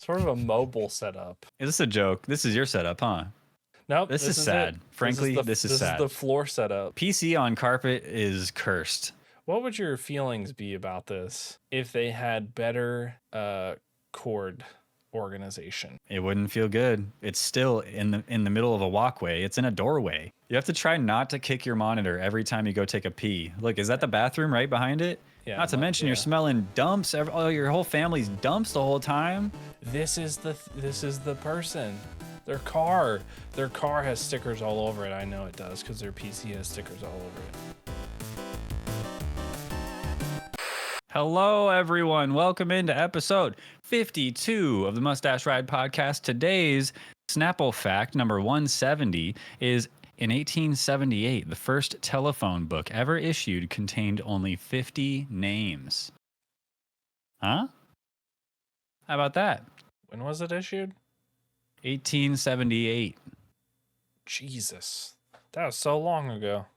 Sort of a mobile setup. Is this a joke? This is your setup, huh? Nope. This is sad. Frankly, this is This sad. is the floor setup. PC on carpet is cursed. What would your feelings be about this if they had better cord organization? It wouldn't feel good. It's still in the middle of a walkway. It's in a doorway. You have to try not to kick your monitor every time you go take a pee. Look, is that the bathroom right behind it? Yeah. Not to mention you're smelling dumps. Your whole family's dumps the whole time. This is the person. Their car has stickers all over it. I know it does because their PC has stickers all over it. Hello, everyone. Welcome into episode 52 of the Mustache Ride podcast. Today's Snapple fact, number 170, is in 1878, the first telephone book ever issued contained only 50 names. Huh? How about that? When was it issued? 1878. Jesus. That was so long ago.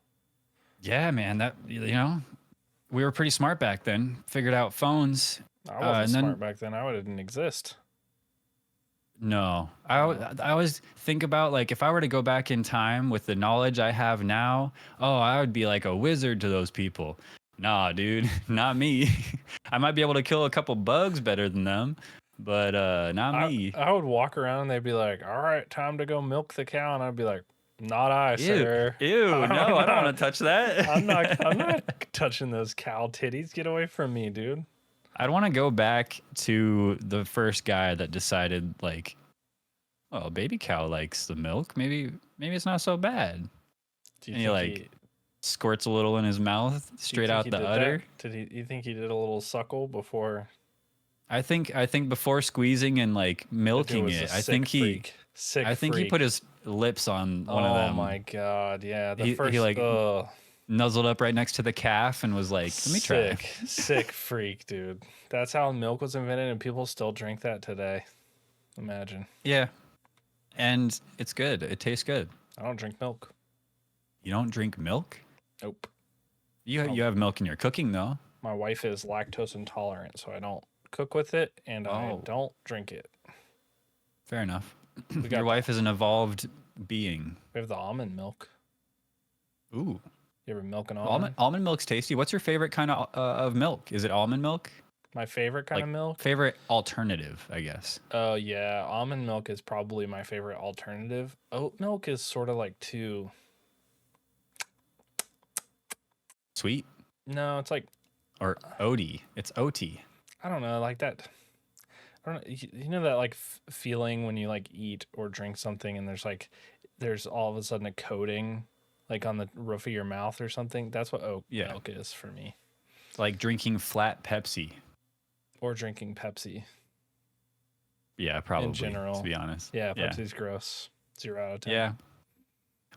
Yeah, man. We were pretty smart back then. Figured out phones. I wasn't smart back then. I didn't exist. No. I always think about, like, if I were to go back in time with the knowledge I have now, I would be like a wizard to those people. Nah, dude, not me. I might be able to kill a couple bugs better than them, but not me. I would walk around and they'd be like, all right, time to go milk the cow. And I'd be like, not I, sir. Ew, no, I don't want to touch that. I'm not touching those cow titties. Get away from me, dude. I'd want to go back to the first guy that decided, like, oh, baby cow likes the milk. Maybe it's not so bad. And he squirts a little in his mouth straight out the udder. You think he did a little suckle before? I think before squeezing and like milking it, I think he put his lips on one of them. Oh my god, yeah. He nuzzled up right next to the calf and was like, let me try. Sick freak, dude. That's how milk was invented and people still drink that today. Imagine. Yeah. And it's good. It tastes good. I don't drink milk. You don't drink milk? Nope. You have milk in your cooking though. My wife is lactose intolerant, so I don't cook with it and I don't drink it. Fair enough. Your wife is an evolved being. We have the almond milk. Ooh. You ever milk an almond? Almond milk's tasty. What's your favorite kind of milk? Is it almond milk? My favorite kind of milk? Favorite alternative, I guess. Oh, yeah. Almond milk is probably my favorite alternative. Oat milk is sort of like too... Sweet? No, it's like... Or oaty. It's oaty. I don't know, like that... I don't know. You know that like feeling when you like eat or drink something and there's all of a sudden a coating like on the roof of your mouth or something? That's what oat milk is for me. Like drinking flat Pepsi. Or drinking Pepsi. Yeah, probably. In general. To be honest. Yeah, Pepsi's gross. 0 out of 10. Yeah.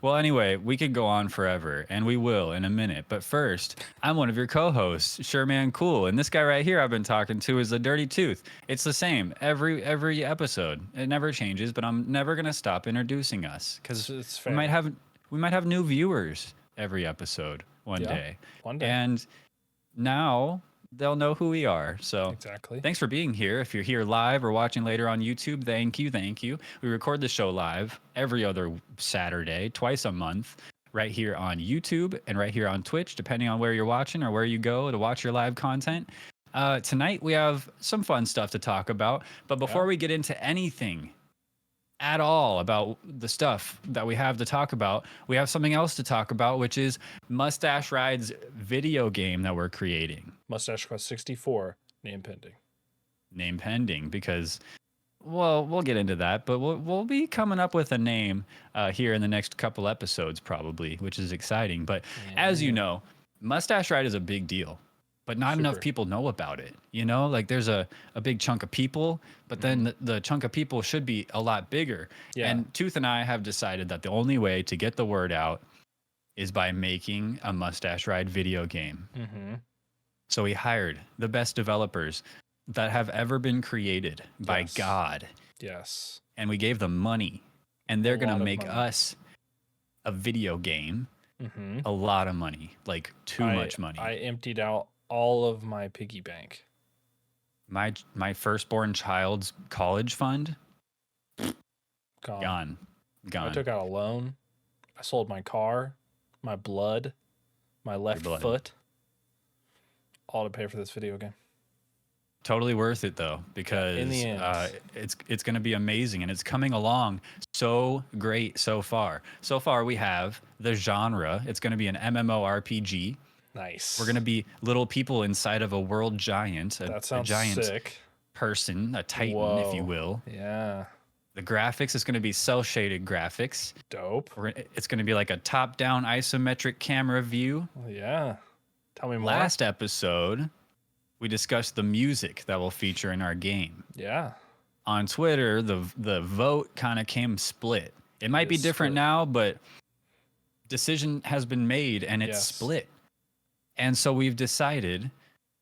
Well, anyway, we could go on forever, and we will in a minute. But first, I'm one of your co-hosts, Sureman Cool, and this guy right here I've been talking to is the Dirty Tooth. It's the same every episode. It never changes, but I'm never gonna stop introducing us because we might have new viewers every episode one day. One day. And now they'll know who we are. So exactly. Thanks for being here. If you're here live or watching later on YouTube, thank you. We record the show live every other Saturday, twice a month, right here on YouTube and right here on Twitch, depending on where you're watching or where you go to watch your live content. Tonight, we have some fun stuff to talk about. But before we get into anything at all about the stuff that we have to talk about, we have something else to talk about, which is Mustache Ride's video game that we're creating. Mustache Quest 64, name pending. Name pending, because, well, we'll get into that, but we'll be coming up with a name here in the next couple episodes probably, which is exciting. But as you know, Mustache Ride is a big deal. But not enough people know about it. You know, like there's a big chunk of people, but then the chunk of people should be a lot bigger. Yeah. And Tooth and I have decided that the only way to get the word out is by making a Mustache Ride video game. Mm-hmm. So we hired the best developers that have ever been created by God. Yes. And we gave them money. And they're going to make us a video game. Mm-hmm. A lot of money, like too much money. I emptied out all of my piggy bank. My firstborn child's college fund Gone. gone. I took out a loan. I sold my car, my blood, my left blood. foot, all to pay for this video game. Totally worth it though, because in the end. it's going to be amazing, and it's coming along so great so far. So far, we have the genre. It's going to be an MMORPG. Nice. We're going to be little people inside of a world giant, that a sounds giant sick. person, a titan, Whoa. if you will. Yeah. The graphics is going to be cel shaded graphics. Dope. It's going to be like a top down isometric camera view. Well, yeah. Tell me more. Last episode, we discussed the music that will feature in our game. Yeah. On Twitter, the vote kind of came split. It might be different now, but decision has been made and it's split. And so we've decided,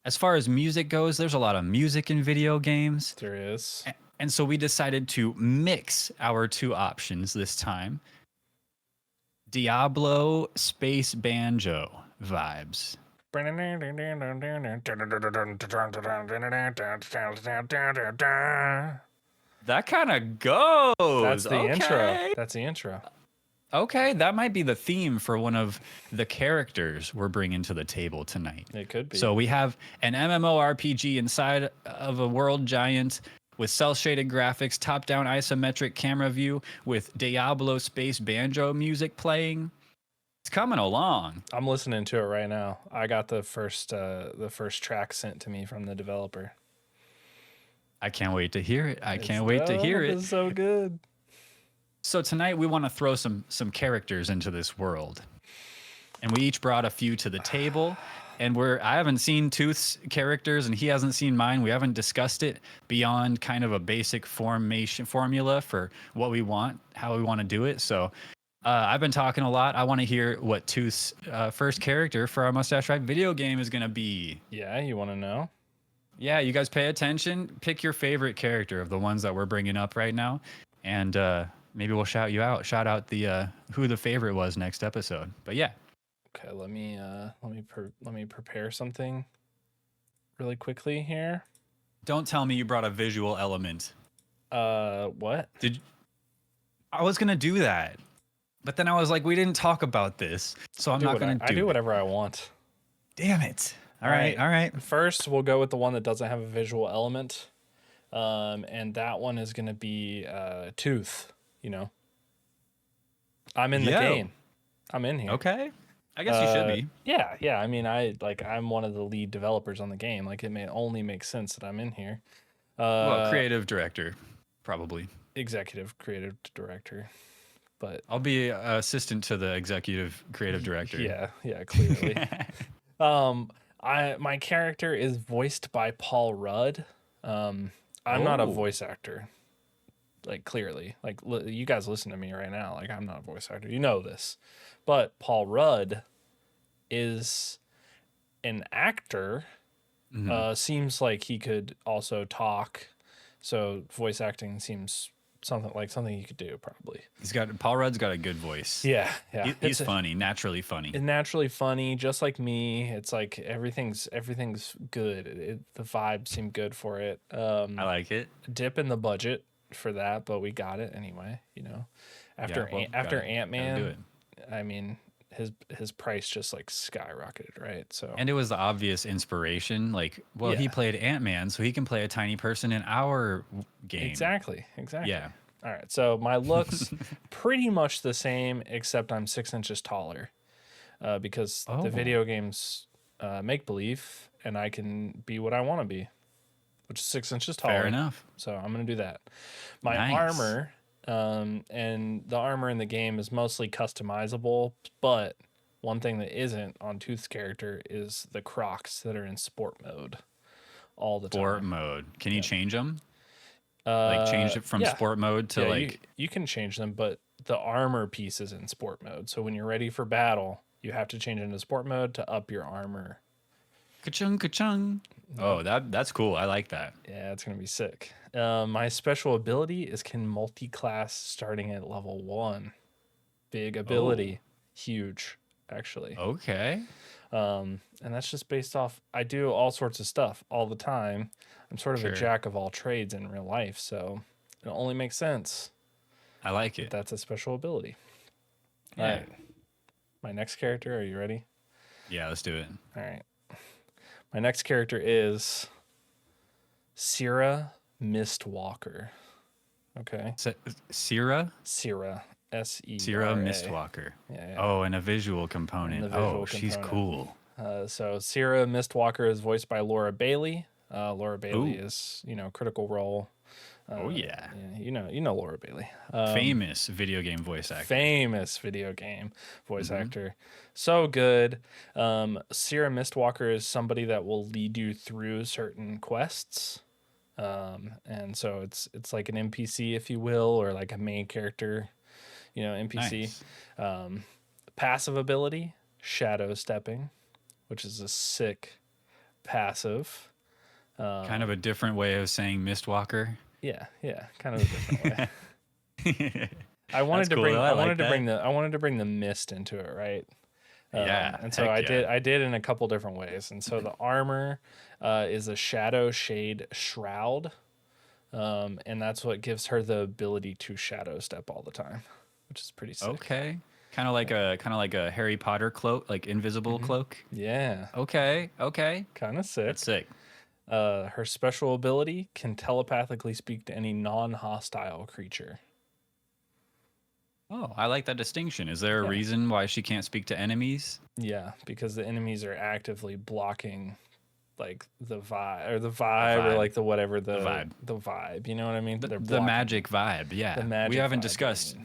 as far as music goes, there's a lot of music in video games. There is. And so we decided to mix our two options this time. Diablo Space Banjo vibes. That kind of goes. That's the intro. That's the intro. Okay, that might be the theme for one of the characters we're bringing to the table tonight. It could be. So we have an MMORPG inside of a world giant with cel-shaded graphics, top-down isometric camera view with Diablo Space Banjo music playing. It's coming along. I'm listening to it right now. I got the first track sent to me from the developer. I can't wait to hear it. I can't wait to hear it. It's so good. So tonight we want to throw some characters into this world. And we each brought a few to the table. And I haven't seen Tooth's characters and he hasn't seen mine. We haven't discussed it beyond kind of a basic formula for what we want, how we want to do it. So I've been talking a lot. I want to hear what Tooth's first character for our Mustache Ride video game is going to be. Yeah, you want to know? Yeah, you guys pay attention. Pick your favorite character of the ones that we're bringing up right now. And maybe we'll shout you out. Shout out the who the favorite was next episode. But yeah. Okay, let me prepare something really quickly here. Don't tell me you brought a visual element. What? I was gonna do that, but then I was like, we didn't talk about this, so I'm not gonna do it. I do whatever I want. Damn it! All right. First, we'll go with the one that doesn't have a visual element, and that one is gonna be Tooth. You know, I'm in the game. I'm in here. Okay. I guess you should be. Yeah. I mean, I'm one of the lead developers on the game. Like, it may only make sense that I'm in here. Well, creative director, probably. Executive creative director, but I'll be assistant to the executive creative director. Yeah, clearly. My character is voiced by Paul Rudd. I'm not a voice actor. Like, clearly, like, you guys listen to me right now. Like, I'm not a voice actor. You know this. But Paul Rudd is an actor. Mm-hmm. Seems like he could also talk. So voice acting seems something you could do, probably. Paul Rudd's got a good voice. Yeah. He's funny, naturally funny. Naturally funny, just like me. It's like everything's good. The vibes seem good for it. I like it. Dip in the budget for that, but we got it anyway. You know, after Ant-Man, I mean, his price just like skyrocketed, right? So, and it was the obvious inspiration. Like, well, he played Ant-Man, so he can play a tiny person in our game. Exactly. Yeah. All right. So my looks pretty much the same, except I'm 6 inches taller, because the video games make believe, and I can be what I want to be, which is 6 inches taller. Fair enough. So I'm gonna do that. My Nice. armor. And the armor in the game is mostly customizable, but one thing that isn't on Tooth's character is the Crocs that are in sport mode all the time. Sport mode. Can you change them? Like change it from sport mode to you can change them, but the armor piece is in sport mode. So when you're ready for battle, you have to change into sport mode to up your armor. Ka-chung, ka-chung. Oh, that's cool. I like that. Yeah, it's gonna be sick. My special ability is can multi-class starting at level 1. Big ability, huge. actually. Okay. And that's just based off, I do all sorts of stuff all the time. I'm sort of a Sure. jack of all trades in real life, so it only makes sense I like that it. that's a special ability. All Yeah. right, my next character, are you ready? Yeah, let's do it. All right. My next character is Syrah Mistwalker. Okay. Syrah? Syrah. Syrah Sera. Mistwalker. Yeah, yeah. Oh, and a visual And the component. Oh, visual she's component. cool. So Syrah Mistwalker is voiced by Laura Bailey. Laura Bailey Ooh. is, Critical Role. Oh yeah. Yeah, Laura Bailey. Famous video game voice actor. Famous video game voice actor. So good. Syrah Mistwalker is somebody that will lead you through certain quests. And so it's like an NPC, if you will, or like a main character, NPC. Nice. Passive ability, shadow stepping, which is a sick passive. Kind of a different way of saying Mistwalker. Yeah, kind of a different way. I wanted That's cool, though. I like that. I wanted to bring the mist into it, right? Yeah. And so Heck yeah. I did in a couple different ways. And so the armor is a shadow shade shroud, and that's what gives her the ability to shadow step all the time, which is pretty sick. Okay. Kind of like a Harry Potter cloak, like invisible cloak. Yeah, Okay. kind of sick. That's sick. Her special ability can telepathically speak to any non-hostile creature. Oh, I like that distinction. Is there a Yeah. reason why she can't speak to enemies? Yeah, because the enemies are actively blocking like the vibe or vibe. like the whatever vibe. the vibe. You know what I mean? They're The blocking. magic vibe, yeah. The magic we haven't vibe, discussed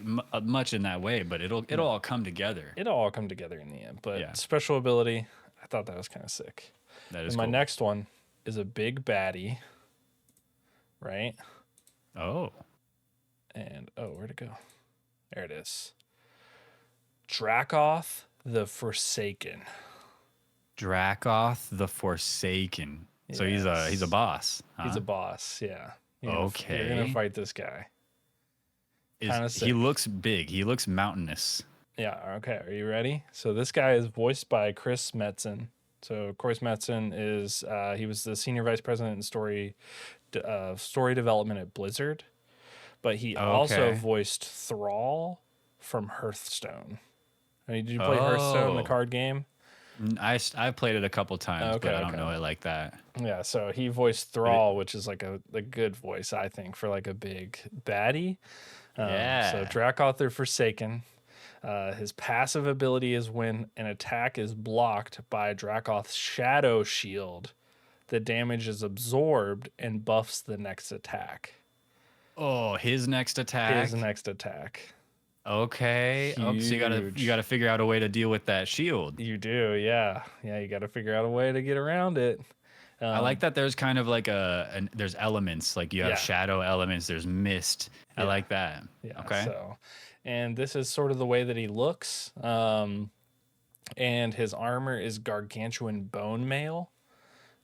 much in that way, but it'll all come together. It'll all come together in the end. But Yeah. special ability, I thought that was kind of sick. That is And my cool. next one is a big baddie, right? Oh, And where'd it go? There it is. Dracoth the Forsaken. Dracoth the Forsaken. So he's Yes. a boss. Huh? He's a boss, yeah. You're Okay. gonna fight this guy. Kinda He sick. looks big. He looks mountainous. Yeah, okay. Are you ready? So this guy is voiced by Chris Metzen. So Chris Metzen is he was the senior vice president in story development at Blizzard, but he also Okay. voiced Thrall from Hearthstone. I mean, did you play Hearthstone, the Oh. card game? I've played it a couple times, Okay, but I don't okay. know it like that. Yeah, so he voiced Thrall, which is like a good voice, I think, for like a big baddie. Yeah. So Dracoth the Forsaken. His passive ability is when an attack is blocked by Dracoth's shadow shield, the damage is absorbed and buffs the next attack. Oh, his next attack. His next attack. Okay. Oh, so Huge. you gotta figure out a way to deal with that shield. You do, yeah. Yeah, you got to figure out a way to get around it. I like that there's kind of like there's elements, like you have Yeah. shadow elements, there's mist. I like that. Yeah. Okay. So, and this is sort of the way that he looks. And his armor is gargantuan bone mail.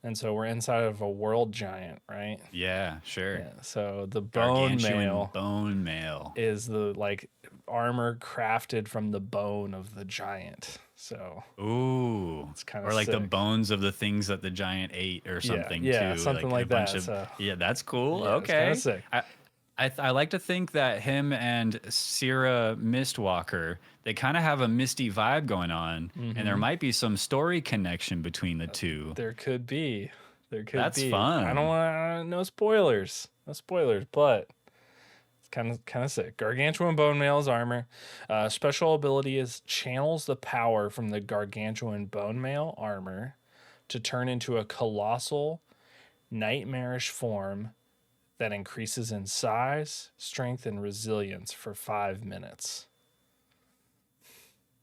And so we're inside of a world giant, right? Yeah, sure. Yeah. So the bone Gargantuan mail bone mail. is the like armor crafted from the bone of the giant. So Ooh. it's kind Or of like the sick. bones of the things that the giant ate or something yeah, too. something like a bunch that, Of, so- yeah, that's cool. Yeah, it's kinda Okay. sick. I like to think that him and Syrah Mistwalker, they kind of have a misty vibe going on, and there Mm-hmm. might be some story connection between the two. There could be. That's be. fun. I don't want no spoilers. No spoilers, but it's kind of sick. Gargantuan bone mail's armor. Special ability is channels the power from the gargantuan bone mail armor to turn into a colossal, nightmarish form that increases in size, strength, and resilience for 5 minutes.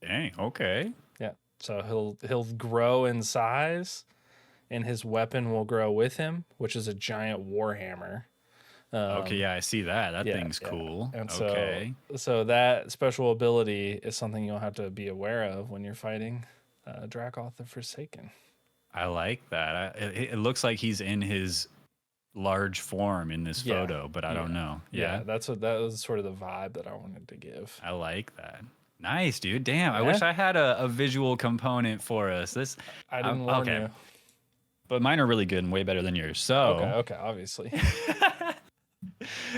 Dang, okay. Yeah. So he'll grow in size, and his weapon will grow with him, which is a giant warhammer. Okay, yeah, I see that. That yeah, thing's yeah. cool. And Okay. so that special ability is something you'll have to be aware of when you're fighting Dracoth the Forsaken. I like that. It looks like he's in his large form in this Yeah. photo, but I don't know. Yeah, that was sort of the vibe that I wanted to give. I like that. Nice, dude. Damn, I Yeah, wish I had a visual component for us. I didn't warn Okay, you. but mine are really good and way better than yours. Okay, So, okay, obviously.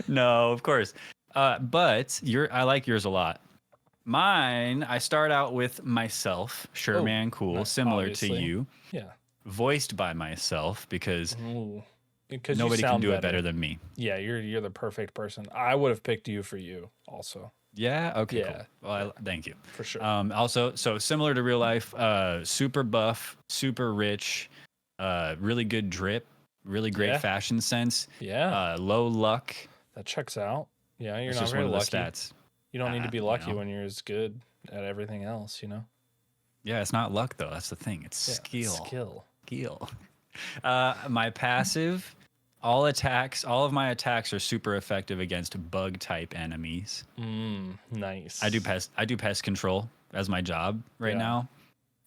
no, of course. But I like yours a lot. Mine, I start out with myself, sure Oh, man, cool, no, similar to obviously. you, Yeah. voiced by myself because Ooh. Because you nobody can sound do it better. better than me. Yeah, you're the perfect person. I would have picked you for you also. Yeah. Okay. Cool. Yeah, Well, yeah, thank you. for sure. Also, so similar to real life, super buff, super rich, really good drip, really great Yeah, fashion sense, yeah, low luck. that checks out. Yeah, you're That's not just one very of the lucky. stats. You don't need to be You lucky know. when you're as good at everything else, you know? Yeah, it's not luck though. That's the thing. It's Yeah, it's skill. skill. Skill. My passive, all of my attacks are super effective against bug type enemies. Nice. I do pest control as my job right Yeah. now,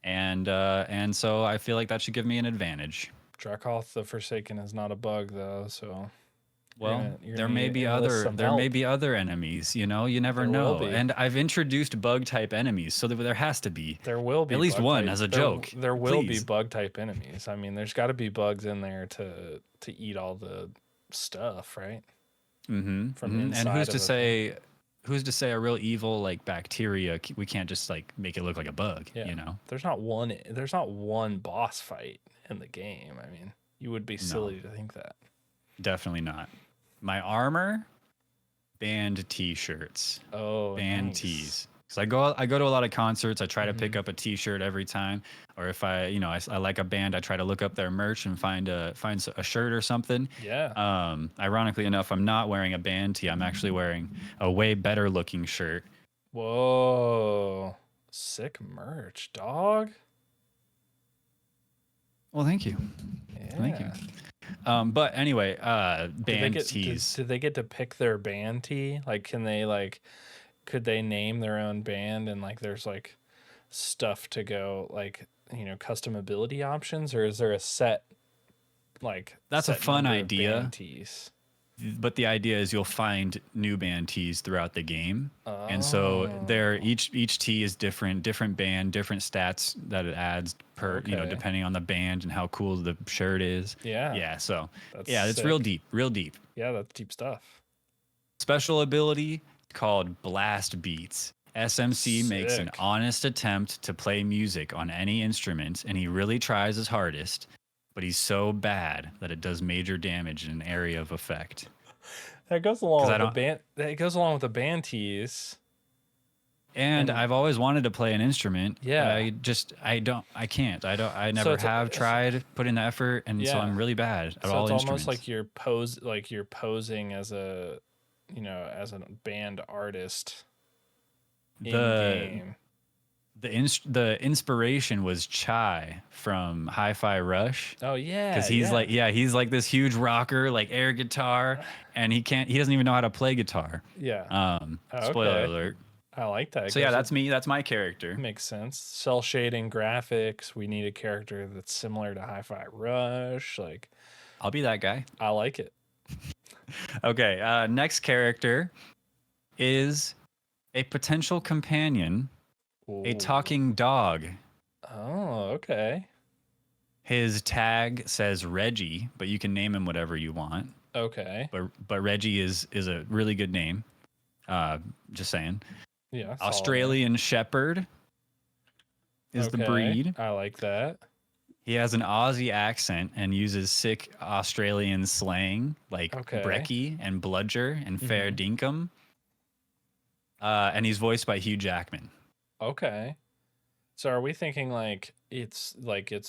and so I feel like that should give me an advantage. Dracoth the Forsaken is not a bug though, so Well, you're gonna need to enlist some there may help. be other enemies, you know, you never There will know. be. And I've introduced bug type enemies, so there has to be There will at be least bug one type. as a joke. There will be Please. bug type enemies. I mean, there's got to be bugs in there to eat all the stuff, right? From And inside of a thing. who's to say a real evil like bacteria we can't just like make it look like a bug, Yeah. you know? There's not one boss fight in the game. I mean, you would be No, silly to think that. definitely not. My armor, band t-shirts, Oh, band nice. tees. Because I go to a lot of concerts. I try to Hmm. pick up a t-shirt every time, or if I like a band, I try to look up their merch and find a shirt or something. Yeah. Ironically enough, I'm not wearing a band tee. I'm actually wearing a way better looking shirt. Whoa. Sick merch, dog. Well, thank you. Thank you. Yeah. But anyway, Did they band get tees. did they get to pick their band tee? Like can they like could they name their own band and like there's like stuff to go like, custom ability options or is there a That's a set fun number of band idea. tees? But the idea is you'll find new band tees throughout the game, and so there Oh, each tee is different band, different stats that it adds per okay. depending on the band and how cool the shirt is. Yeah, Yeah, so that's yeah, it's real sick. deep, real deep. Yeah, that's deep stuff. Special ability called Blast Beats. SMC makes an Sick. honest attempt to play music on any instrument, and he really tries his hardest, but he's so bad that it does major damage in an area of effect. That goes Because along I with the don't, band. That goes along with the band tees. and And I've always wanted to play an instrument, but yeah, I so never have tried putting the effort, and so yeah, I'm really bad at so all it's almost instruments. like you're posing as as a band artist in The game. the inspiration was Chai from Hi-Fi Rush. Oh Because yeah, he's yeah, like, yeah, he's like this huge rocker, like air guitar, and he doesn't even know how to play guitar. yeah. Oh, Spoiler okay, alert. I like that. It So yeah, goes with that's me. That's my character. makes sense. Cell shading graphics. We need a character that's similar to Hi-Fi Rush. Like I'll be that guy. I like it. Okay, next character is a potential companion, a Ooh. talking dog. Oh, okay. His tag says Reggie, but you can name him whatever you want. Okay. But Reggie is a really good name. Just saying. Yeah, solid name. Australian Shepherd is the Okay. breed. I like that. He has an Aussie accent and uses sick Australian slang like Okay. brekkie and bludger and fair Hmm. dinkum. And he's voiced by Hugh Jackman. Okay. So are we thinking like it's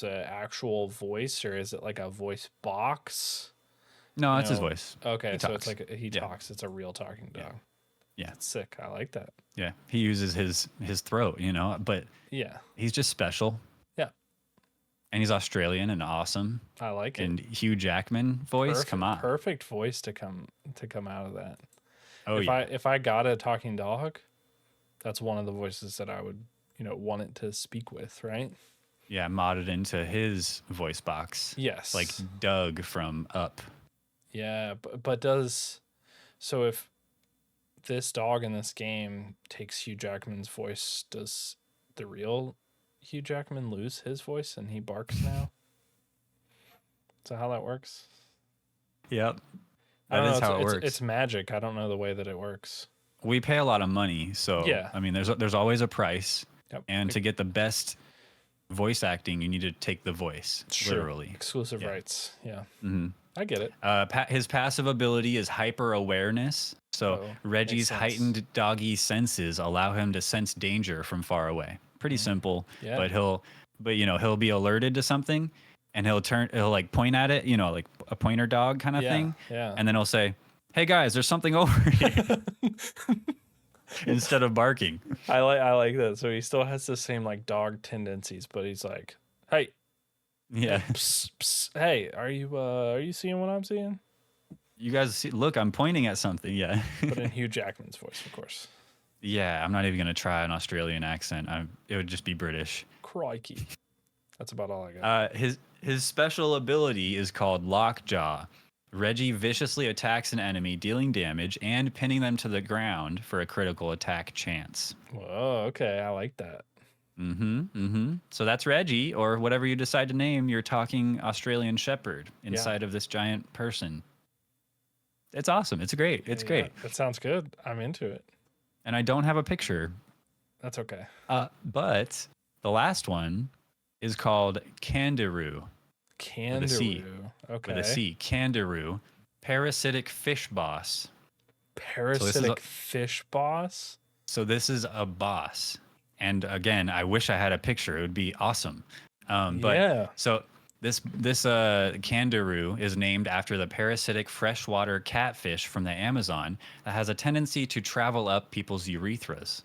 a actual voice or is it like a voice box? No, You that's his know. voice. Okay, He so it's talks. like he Yeah, talks. It's a real talking yeah, dog. yeah, That's sick. I like that. yeah. He uses his throat, but Yeah. he's just special. Yeah. And he's Australian and awesome. I like it. And Hugh Jackman voice, come on. Perfect voice to come out of that. Oh If I yeah. if I got a talking dog, that's one of the voices that I would, want it to speak with, right? Yeah, modded into his voice box. Like Yes. Doug from Up. Yeah, but does so if this dog in this game takes Hugh Jackman's voice, does the real Hugh Jackman lose his voice and he barks now? Is that how that works? Yep. I don't That is know. how it works. It's magic. I don't know the way that it works. We pay a lot of money, so Yeah. I mean, there's always a price, Yep. and to get the best voice acting, you need to take the voice, literally. Exclusive rights. Yeah. Mm-hmm. I get it. His passive ability is hyper awareness. So Reggie's makes sense. heightened doggy senses allow him to sense danger from far away. Pretty simple, Yeah. but he'll be alerted to something, and he'll like point at it, like a pointer dog kind of thing. Yeah. And then he'll say, "Hey guys, there's something over here," instead of barking. I like that. So he still has the same like dog tendencies, but he's like, "Hey, Yeah. psst, psst, hey, are you seeing what I'm seeing?" You guys see, look, I'm pointing at something. Yeah. But in Hugh Jackman's voice, of course. Yeah, I'm not even gonna try an Australian accent. It would just be British. Crikey. That's about all I got. His special ability is called Lockjaw. Reggie viciously attacks an enemy, dealing damage and pinning them to the ground for a critical attack chance. Whoa, okay, I like that. So that's Reggie, or whatever you decide to name your talking Australian Shepherd inside of this giant person. It's awesome. It's great. It's great. That sounds good. I'm into it. And I don't have a picture. That's okay. But the last one is called Kangaroo. Kangaroo. Okay. With a C. Kangaroo. Parasitic fish boss. Parasitic fish boss? So this is a boss. And again, I wish I had a picture. It would be awesome. So this kangaroo is named after the parasitic freshwater catfish from the Amazon that has a tendency to travel up people's urethras.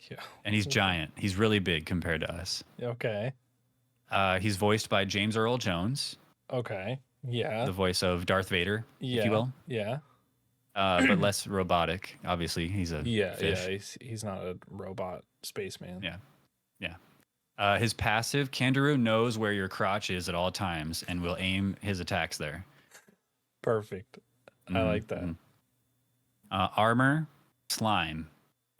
Yeah. And he's giant. He's really big compared to us. Okay. He's voiced by James Earl Jones. Okay. Yeah. The voice of Darth Vader, if you will. Yeah. But less robotic. Obviously, he's a fish. Yeah. He's not a robot spaceman. Yeah. His passive, Kangaroo knows where your crotch is at all times and will aim his attacks there. Perfect. I like that. Armor, slime.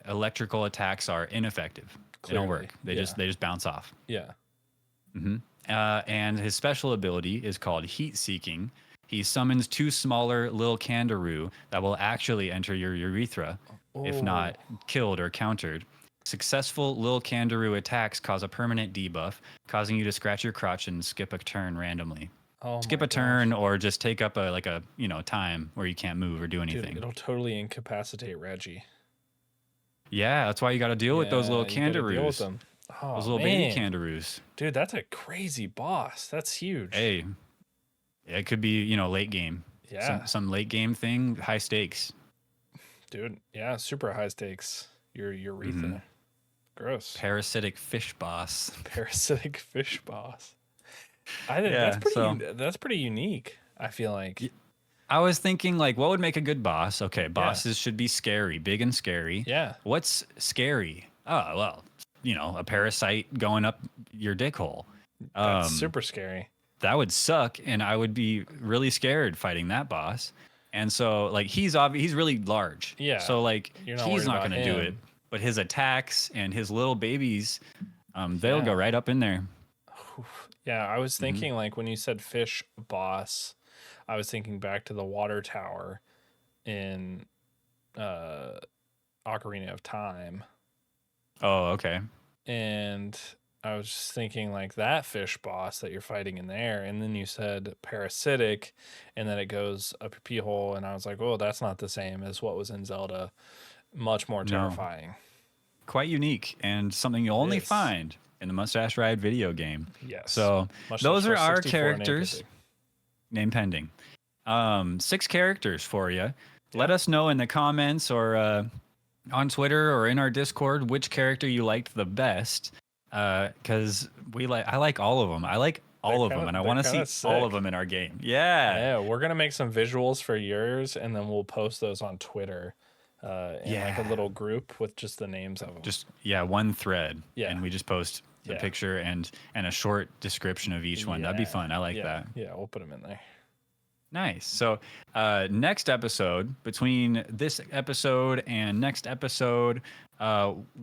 Electrical attacks are ineffective. They don't work. They just bounce off. Yeah. And his special ability is called Heat Seeking. He summons two smaller little kangaroo that will actually enter your urethra, if not killed or countered. Successful Lil Kangaroo attacks cause a permanent debuff, causing you to scratch your crotch and skip a turn randomly. Skip a turn or just take up a time where you can't move or do anything. Dude, it'll totally incapacitate Reggie. Yeah, that's why you got to deal with those little kangaroos. Deal with them. Oh, those little baby kangaroos. Dude, that's a crazy boss. That's huge. Hey, it could be late game. Yeah, some late game thing, high stakes. Dude, yeah, super high stakes. Your urethra. Gross. Parasitic fish boss. Parasitic fish boss. I think that's pretty unique. I feel like. I was thinking, what would make a good boss? Okay, bosses should be scary, big and scary. Yeah. What's scary? Oh, well, a parasite going up your dick hole. That's super scary. That would suck, and I would be really scared fighting that boss. And so, he's really large. Yeah. So, he's not going to do it. But his attacks and his little babies, they'll go right up in there. Yeah, I was thinking when you said fish boss, I was thinking back to the water tower in Ocarina of Time. Oh, okay. And I was just thinking that fish boss that you're fighting in there, and then you said parasitic, and then it goes up your pee hole, and I was like, oh, that's not the same as what was in Zelda. Much more terrifying. No. Quite unique, and something you'll only find in the Mustache Ride video game. Yes. So those are our characters. Name pending. 6 characters for you. Yeah. Let us know in the comments or on Twitter or in our Discord which character you liked the best. Because I like all of them. I like all of them, and I want to see all of them in our game. Yeah. Yeah, we're gonna make some visuals for yours, and then we'll post those on Twitter. In a little group with just the names of them. Just one thread. Yeah. And we just post the picture and a short description of each one. That'd be fun. I like that. Yeah, we'll put them in there. Nice. So, next episode, between this episode and next episode,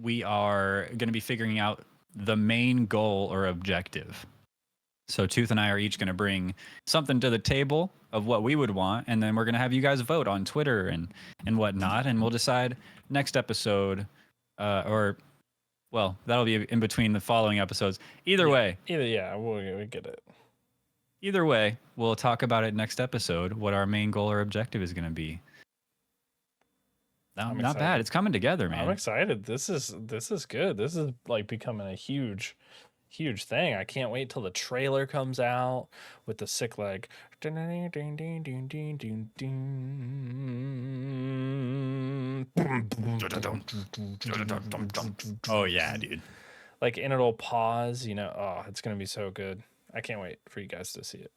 we are going to be figuring out the main goal or objective. So, Tooth and I are each going to bring something to the table of what we would want, and then we're going to have you guys vote on Twitter and whatnot, and we'll decide next episode, or well, that'll be in between the following episodes. Either way, we get it. Either way, we'll talk about it next episode, what our main goal or objective is going to be. No, not bad. It's coming together, man. I'm excited. This is good. This is like becoming a huge thing. I can't wait till the trailer comes out with the sick like oh yeah, dude. Like, and it'll pause, oh, it's gonna be so good. I can't wait for you guys to see it.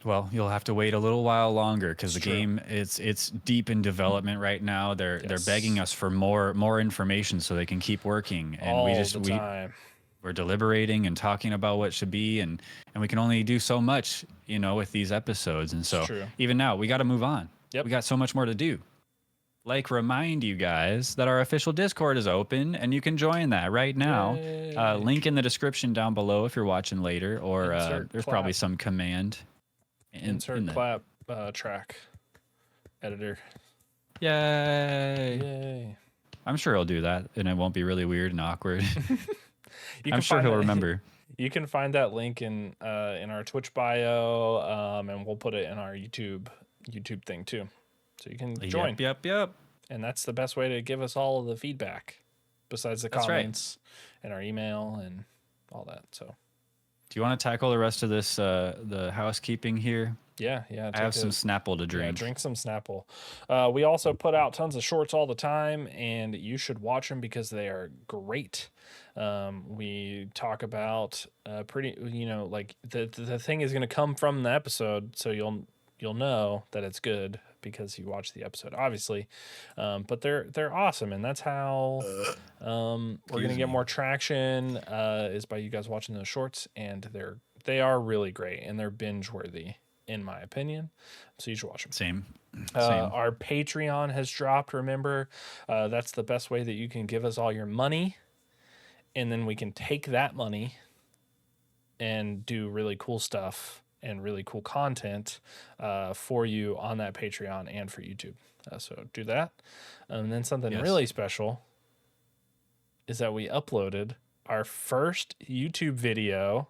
Well, you'll have to wait a little while longer because the game it's deep in development right now. They're begging us for more information so they can keep working, and we're deliberating and talking about what should be, and we can only do so much, with these episodes. And so even now we got to move on. Yep. We got so much more to do. Like, remind you guys that our official Discord is open and you can join that right now. Link in the description down below if you're watching later, or there's probably some command. Insert clap track editor. Yay. I'm sure he'll do that and it won't be really weird and awkward. I'm sure he'll remember. You can find that link in our Twitch bio, and we'll put it in our YouTube thing too. So you can join. Yep. And that's the best way to give us all of the feedback, besides the comments and our email and all that. So, do you want to tackle the rest of this, the housekeeping here? Yeah. I have some Snapple to drink. Yeah, drink some Snapple. We also put out tons of shorts all the time, and you should watch them because they are great. We talk about pretty, like the thing is going to come from the episode, so you'll know that it's good because you watched the episode, obviously. But they're awesome, and that's how we're gonna get more traction is by you guys watching those shorts, and they are really great, and they're binge worthy in my opinion. So you should watch them. Same. Our Patreon has dropped. Remember, that's the best way that you can give us all your money, and then we can take that money and do really cool stuff and really cool content for you on that Patreon and for YouTube. So do that. And then something really special is that we uploaded our first YouTube video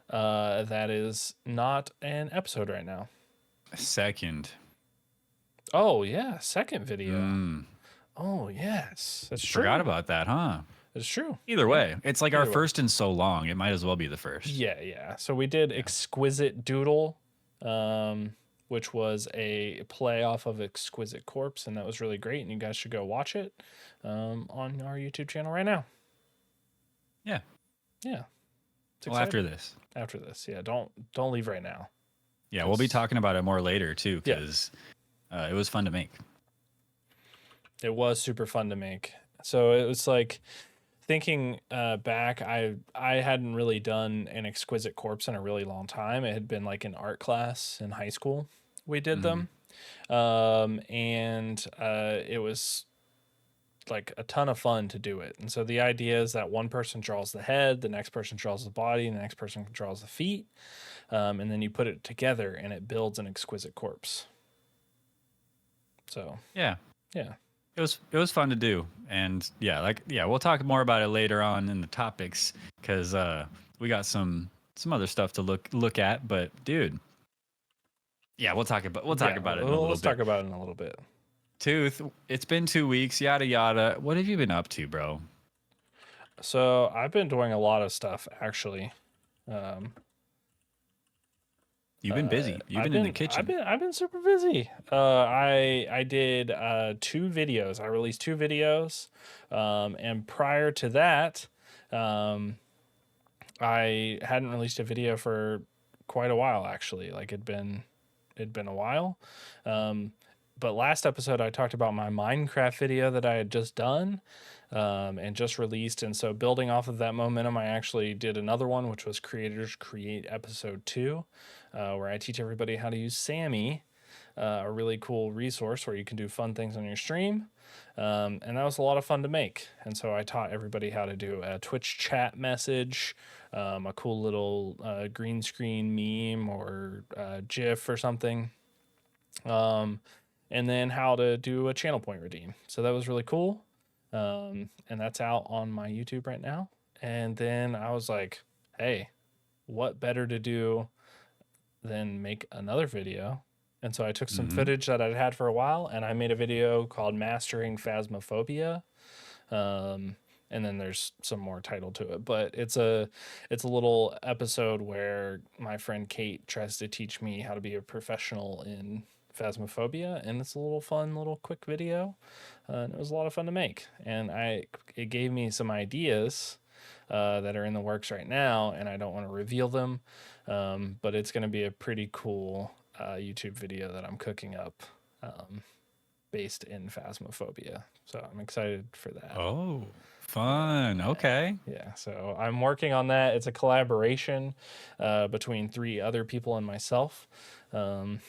that is not an episode right now. Second. Oh, yeah. Second video. Oh, yes. That's true. Forgot about that, huh? It's true. Either way, it's like our first in so long. It might as well be the first. Yeah. So we did Exquisite Doodle, which was a play off of Exquisite Corpse, and that was really great, and you guys should go watch it on our YouTube channel right now. Yeah. Well, after this. After this, yeah. Don't leave right now. Yeah, we'll be talking about it more later, too, because it was fun to make. It was super fun to make. So it was like... Thinking back, I hadn't really done an Exquisite Corpse in a really long time. It had been like an art class in high school. We did them. And it was like a ton of fun to do it. And so the idea is that one person draws the head, the next person draws the body, and the next person draws the feet. And then you put it together and it builds an Exquisite Corpse. So, yeah. It was fun to do, and we'll talk more about it later on in the topics because we got some other stuff to look at. But dude, we'll talk about it. Let's talk about it in a little bit. Tooth, it's been 2 weeks. Yada yada. What have you been up to, bro? So I've been doing a lot of stuff actually. You've been busy. You've been in the kitchen. I've been super busy. I did 2 videos. I released 2 videos, and prior to that, I hadn't released a video for quite a while. Actually, like it'd been a while. But last episode, I talked about my Minecraft video that I had just done. And just released. And so building off of that momentum, I actually did another one, which was Creators Create episode 2. where I teach everybody how to use Sammy, a really cool resource where you can do fun things on your stream. And that was a lot of fun to make. And so I taught everybody how to do a Twitch chat message, a cool little green screen meme or GIF or something, and then how to do a channel point redeem. So that was really cool. And that's out on my YouTube right now. And then I was like, hey, what better to do than make another video? And so I took some footage that I'd had for a while, and I made a video called Mastering Phasmophobia. And then there's some more title to it, but it's a little episode where my friend Kate tries to teach me how to be a professional in Phasmophobia, and it's a little fun, little quick video, and it was a lot of fun to make. And it gave me some ideas that are in the works right now, and I don't want to reveal them, but it's going to be a pretty cool YouTube video that I'm cooking up based in Phasmophobia. So I'm excited for that. Oh, fun. Okay. Yeah, so I'm working on that. It's a collaboration between 3 other people and myself, and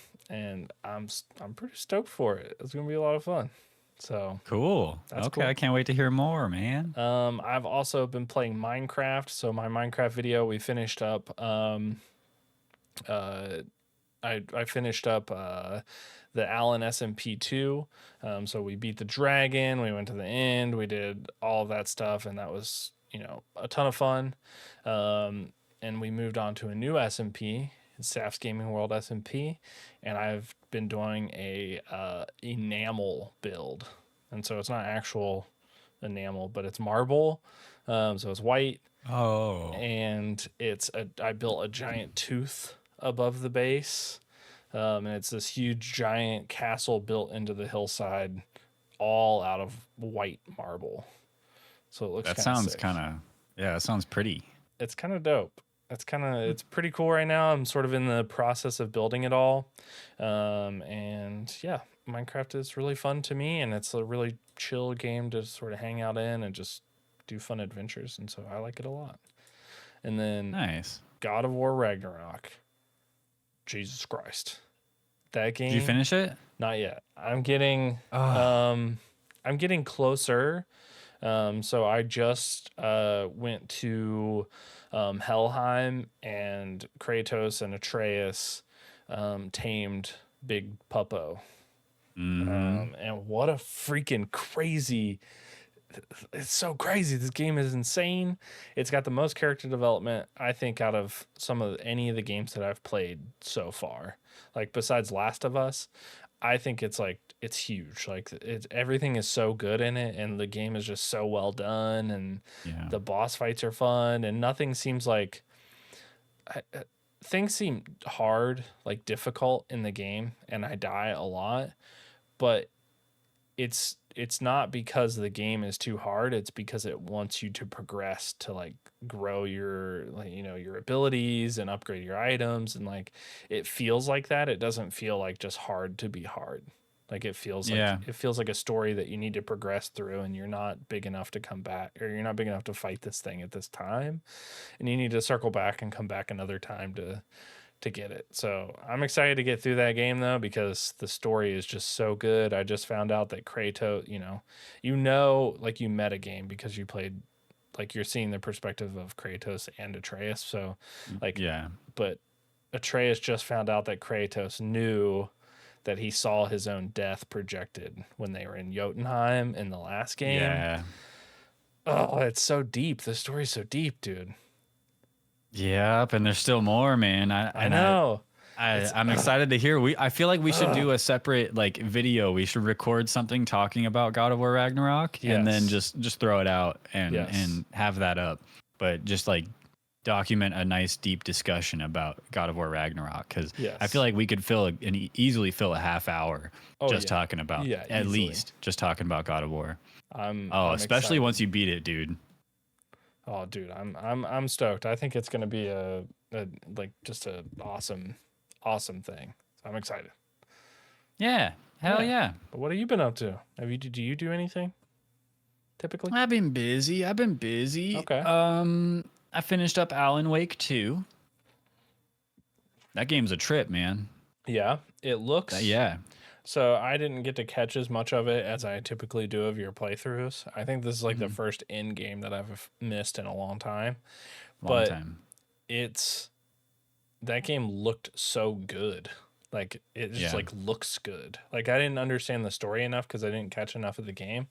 I'm pretty stoked for it. It's gonna be a lot of fun. So Cool. that's Okay, cool. I can't wait to hear more, man. I've also been playing Minecraft. So my Minecraft video, we finished up. I finished up the Allen SMP2. So we beat the dragon. We went to the end. We did all of that stuff, and that was a ton of fun. And we moved on to a new SMP, Saf's Gaming World SMP, and I've been doing a enamel build, and so it's not actual enamel, but it's marble. So it's white, Oh, and I built a giant tooth above the base, and it's this huge giant castle built into the hillside, all out of white marble. So it looks that kind of sounds sick. kind of, yeah, that sounds pretty. It's kind of dope. It's pretty cool right now. I'm sort of in the process of building it all, and yeah, Minecraft is really fun to me, and it's a really chill game to sort of hang out in and just do fun adventures, and so I like it a lot. And then Nice. God of War Ragnarok. Jesus Christ. That game. Did you finish it? Not yet. I'm getting closer. So I just went to Helheim, and Kratos and Atreus tamed Big Puppo. And what a freaking crazy, it's so crazy. This game is insane. It's got the most character development, I think, out of any of the games that I've played so far. Like besides Last of Us, I think it's huge. Like everything is so good in it, and the game is just so well done, and Yeah. the boss fights are fun, and nothing seems like things seem hard, like difficult in the game, and I die a lot, but it's not because the game is too hard. It's because it wants you to progress to like grow your your abilities and upgrade your items, and like it feels like that. It doesn't feel like just hard to be hard. Like it feels like a story that you need to progress through, and you're not big enough to come back, or you're not big enough to fight this thing at this time, and you need to circle back and come back another time to get it. So I'm excited to get through that game though, because the story is just so good. I just found out that Kratos, like you met a game because you played, like you're seeing the perspective of Kratos and Atreus. So like, Yeah. but Atreus just found out that Kratos knew that he saw his own death projected when they were in Jotunheim in the last game. Yeah. Oh, it's so deep. The story's so deep, dude. Yep, and there's still more, man. I know. I'm excited to hear. I feel like we should do a separate like video. We should record something talking about God of War Ragnarok, and then just throw it out and have that up. But just like document a nice deep discussion about God of War Ragnarok, because I feel like we could easily fill a half hour talking about at least just talking about God of War. I'm especially excited. once you beat it, dude. Oh, dude, I'm stoked. I think it's gonna be just a awesome thing. So I'm excited. Yeah, hell yeah. But what have you been up to? Do you do anything? Typically, I've been busy. Okay. I finished up Alan Wake 2. That game's a trip, man. Yeah, it looks. Yeah. So I didn't get to catch as much of it as I typically do of your playthroughs. I think this is like the Hmm. first in game that I've missed in a long time. Long But time. it's that game looked so good. Like it just Yeah. like looks good. Like I didn't understand the story enough because I didn't catch enough of the game,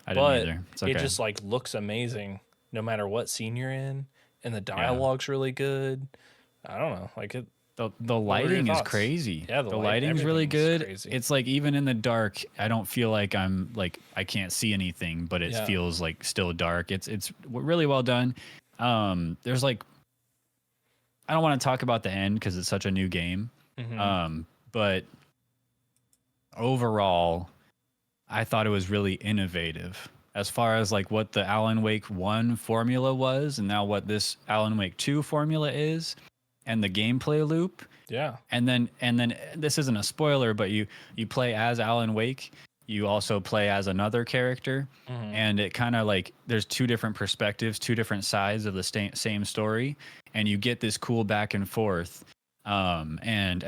I didn't but either. It's it okay. just like looks amazing no matter what scene you're in, and the Yeah. dialogue's really good. I don't know, like it. The What were your lighting is thoughts? crazy. Yeah, The lighting's really everything's good. crazy. It's like even in the dark, I don't feel like I'm like I can't see anything, but it Yeah. feels like still dark. It's really well done. There's like I don't want to talk about the end because it's such a new game. Hmm. But overall, I thought it was really innovative as far as like what the Alan Wake 1 formula was and now what this Alan Wake 2 formula is and the gameplay loop. Yeah. And then this isn't a spoiler, but you play as Alan Wake. You also play as another character, Hmm. and it kind of like there's two different perspectives, two different sides of the same story, and you get this cool back and forth. And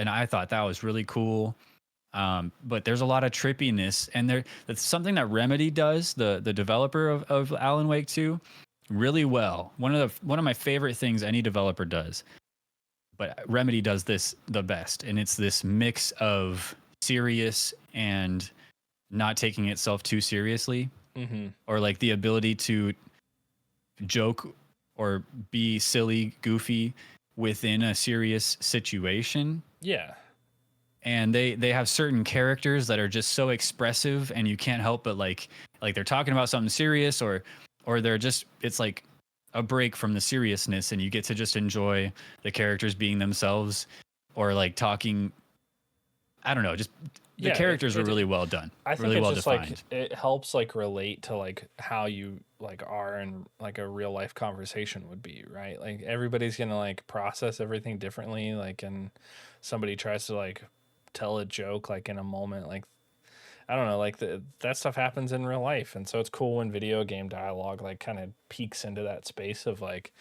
I thought that was really cool. But there's a lot of trippiness, and that's something that Remedy does, the developer of Alan Wake 2, really well. One of my favorite things any developer does, but Remedy does this the best, and it's this mix of serious and not taking itself too seriously, Hmm. or like the ability to joke or be silly, goofy within a serious situation. Yeah. And they have certain characters that are just so expressive, and you can't help but like they're talking about something serious, or they're just it's like a break from the seriousness, and you get to just enjoy the characters being themselves, or like talking. I don't know, just the Yeah. characters were really well done, I think really it's well just like defined. it helps like relate to like how you like are in like a real life conversation would be, right? Like everybody's gonna like process everything differently. Like, and somebody tries to like tell a joke like in a moment, like I don't know, like that stuff happens in real life, and so it's cool when video game dialogue like kind of peeks into that space of like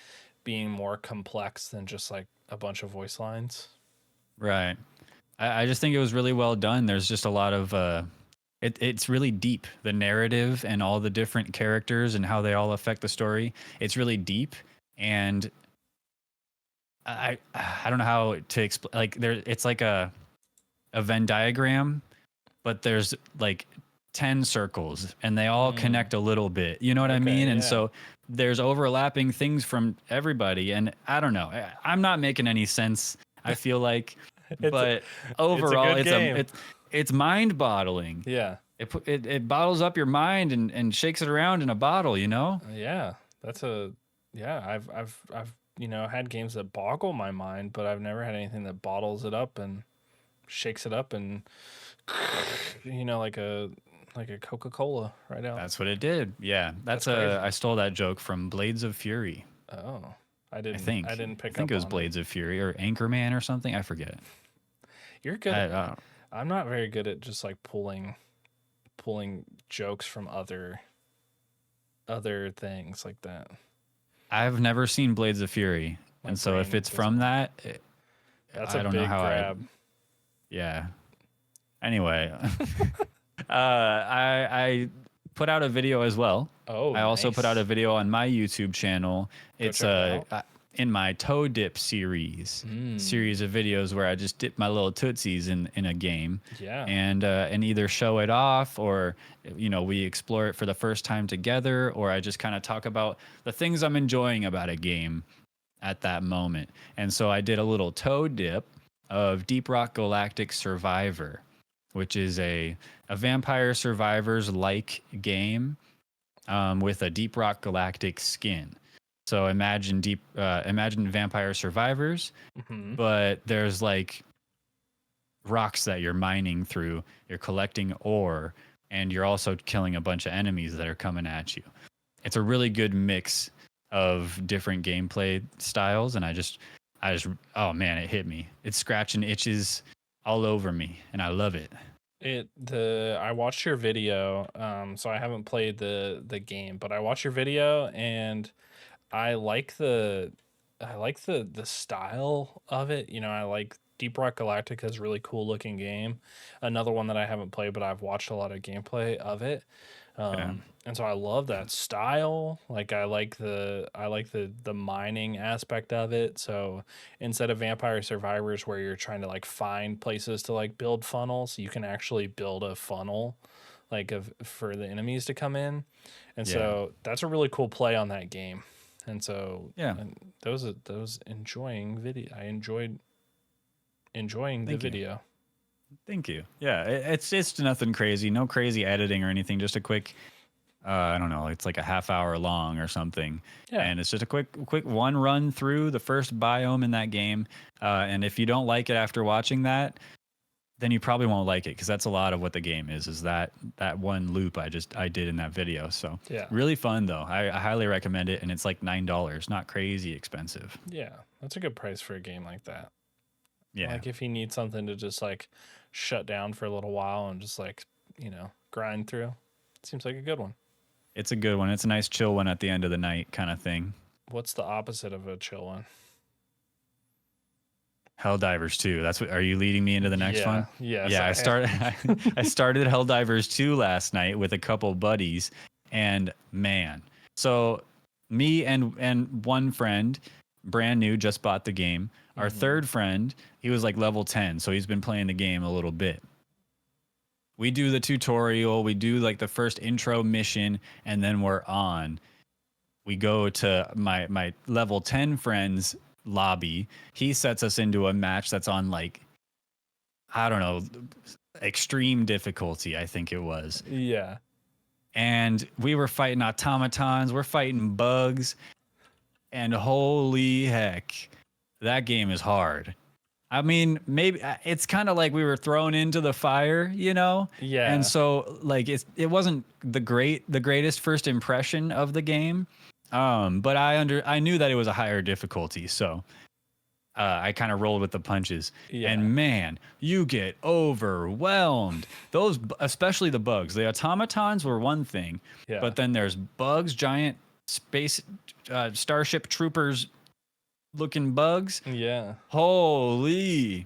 being more complex than just like a bunch of voice lines. Right. I just think it was really well done. There's just a lot of it's really deep. The narrative and all the different characters and how they all affect the story. It's really deep, and I don't know how to explain. Like there, it's like a Venn diagram, but there's like 10 circles, and they all Mm, connect a little bit. You know what I mean? okay, And yeah. so there's overlapping things from everybody, and I don't know. I'm not making any sense. I feel like, It's but it's a overall, good game. it's mind boggling. Yeah. It bottles up your mind and shakes it around in a bottle, you know? Yeah, that's a yeah. I've had games that boggle my mind, but I've never had anything that bottles it up and shakes it up and like a Coca Cola right out. That's what it did. Yeah, That's that's crazy. I stole that joke from Blades of Fury. Oh, I I think. didn't I pick think up it was on it. Blades of Fury or Anchorman or something. I forget. You're good. I I'm not very good at just like pulling jokes from other things like that. I've never seen Blades of Fury, My and so if brain it's from doesn't. that, That's a I don't know big how I. grab. Yeah. Anyway, I put out a video as well. Oh, I also put out a nice. video on my YouTube channel. Go It's check it out. in my toe dip Mm, series of videos where I just dip my little tootsies in a game, yeah. and either show it off, or we explore it for the first time together, or I just kind of talk about the things I'm enjoying about a game at that moment. And so I did a little toe dip of Deep Rock Galactic Survivor, which is a Vampire Survivors like game, with a Deep Rock Galactic skin. So imagine Vampire Survivors, Hmm. but there's like rocks that you're mining through. You're collecting ore, and you're also killing a bunch of enemies that are coming at you. It's a really good mix of different gameplay styles, and I just oh man, it hit me. It's scratching itches all over me, and I love it. I watched your video, so I haven't played the game, but I watched your video and I like the style of it. I like Deep Rock Galactica is a really cool looking game. Another one that I haven't played, but I've watched a lot of gameplay of it. Yeah. And so I love that style. Like I like the mining aspect of it. So instead of Vampire Survivors where you're trying to like find places to like build funnels, you can actually build a funnel like of for the enemies to come in. And Yeah. so that's a really cool play on that game. And so Yeah. and those enjoying video. I enjoyed enjoying the Thank you. video. Thank you. Yeah, it's just nothing crazy, no crazy editing or anything. Just a quick, I don't know, it's like a half hour long or something, Yeah. and it's just a quick one run through the first biome in that game. And if you don't like it after watching that, then you probably won't like it because that's a lot of what the game is that one loop I did in that video. So Yeah. really fun though. I highly recommend it, and it's like $9, not crazy expensive. Yeah. That's a good price for a game like that. Yeah, Like if you need something to just like shut down for a little while and just like, grind through. Seems like a good one. it's a good one. It's a nice chill one at the end of the night kind of thing. What's the opposite of a chill one? Helldivers 2. That's what. Are you leading me into the next one? Yes, Yeah, I started Helldivers 2 last night with a couple buddies, and man, so me and one friend, brand new, just bought the game. Our third friend, he was like level 10, so he's been playing the game a little bit. We do the tutorial, we do like the first intro mission, and then we're on. We go to my level 10 friend's lobby. He sets us into a match that's on like, I don't know, extreme difficulty, I think it was. Yeah. And we were fighting automatons, we're fighting bugs, and holy heck, that game is hard. I mean, maybe it's kind of like we were thrown into the fire, you know? Yeah. And so like it wasn't the greatest first impression of the game. But I knew that it was a higher difficulty, so I kind of rolled with the punches. Yeah. And man, you get overwhelmed. Those, especially the bugs. The automatons were one thing, Yeah. but then there's bugs, giant space starship troopers looking bugs. Yeah. Holy,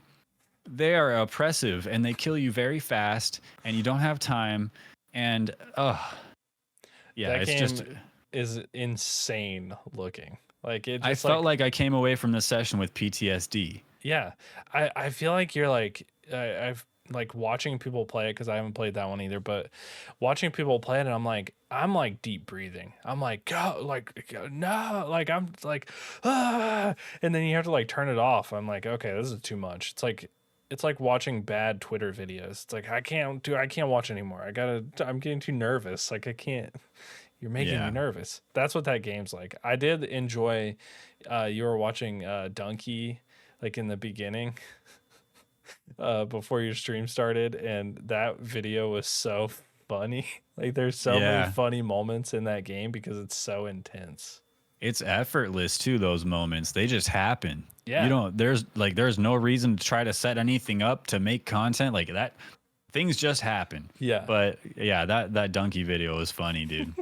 they are oppressive and they kill you very fast, and you don't have time. And yeah, That it's game just is insane looking. Like it just I felt like I came away from the session with PTSD. yeah. I feel like you're like I've like watching people play it because I haven't played that one either, but watching people play it, and I'm like deep breathing. I'm like, go, like, no, like I'm like, ah, and then you have to like turn it off. I'm like, okay, this is too much. It's like watching bad Twitter videos. It's like I can't watch anymore. I'm getting too nervous. Like I can't. You're making Yeah. me nervous. That's what that game's like. I did enjoy. You were watching Donkey like in the beginning. Before your stream started, and that video was so funny. Like there's so many funny moments in that game because it's so intense. It's effortless too, those moments. They just happen. Yeah. You don't there's no reason to try to set anything up to make content like that. Things just happen. Yeah. But yeah, that donkey video was funny, dude.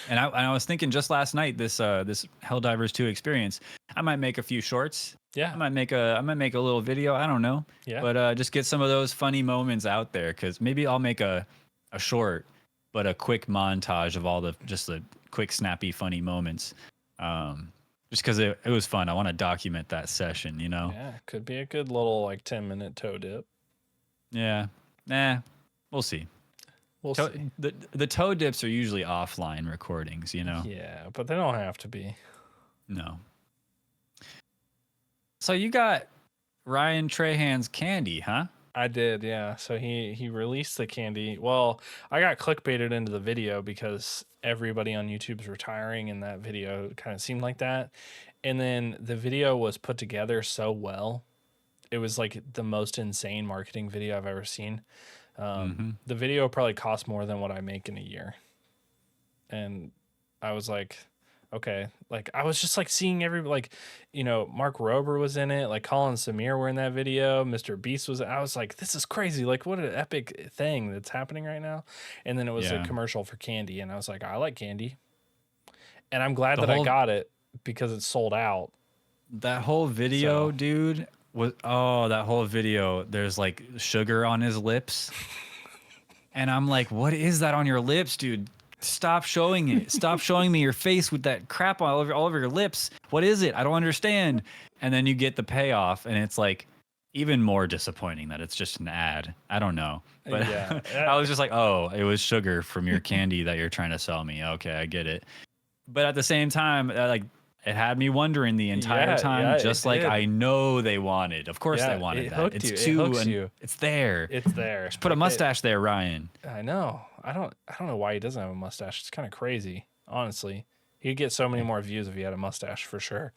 And I was thinking just last night, this Helldivers 2 experience, I might make a few shorts. Yeah. I might make a little video. I don't know. Yeah. But just get some of those funny moments out there, because maybe I'll make a short, but a quick montage of all the quick, snappy, funny moments. Just because it was fun. I want to document that session, you know? Yeah. Could be a good little like 10-minute toe dip. Yeah. Nah, we'll see. We'll see. The toe dips are usually offline recordings, you know? Yeah, but they don't have to be. No. So you got Ryan Trahan's candy, huh? I did, yeah. So he released the candy. Well, I got clickbaited into the video because everybody on YouTube's retiring, and that video kind of seemed like that. And then the video was put together so well. It was like the most insane marketing video I've ever seen. The video probably cost more than what I make in a year. And I was like, okay, like I was just like seeing like, Mark Rober was in it, like Colin Samir were in that video, Mr. Beast was. I was like, this is crazy, like what an epic thing that's happening right now. And then it was a commercial for candy, and I was like, I like candy, and I'm glad I got it because it's sold out. That whole video, dude, that whole video. There's like sugar on his lips, and I'm like, what is that on your lips, dude? Stop showing it. Stop showing me your face with that crap all over your lips. What is it? I don't understand. And then you get the payoff, and it's like even more disappointing that it's just an ad. I don't know. But Yeah. I was just like, oh, it was sugar from your candy that you're trying to sell me. Okay, I get it. But at the same time, like it had me wondering the entire time, it just like did. I know they wanted. Of course they Yeah, wanted it that. hooked It's you. It too, hooks and you. it's there. It's there. Just put a mustache there, Ryan. I know. I don't know why he doesn't have a mustache. It's kind of crazy, honestly. He'd get so many more views if he had a mustache for sure.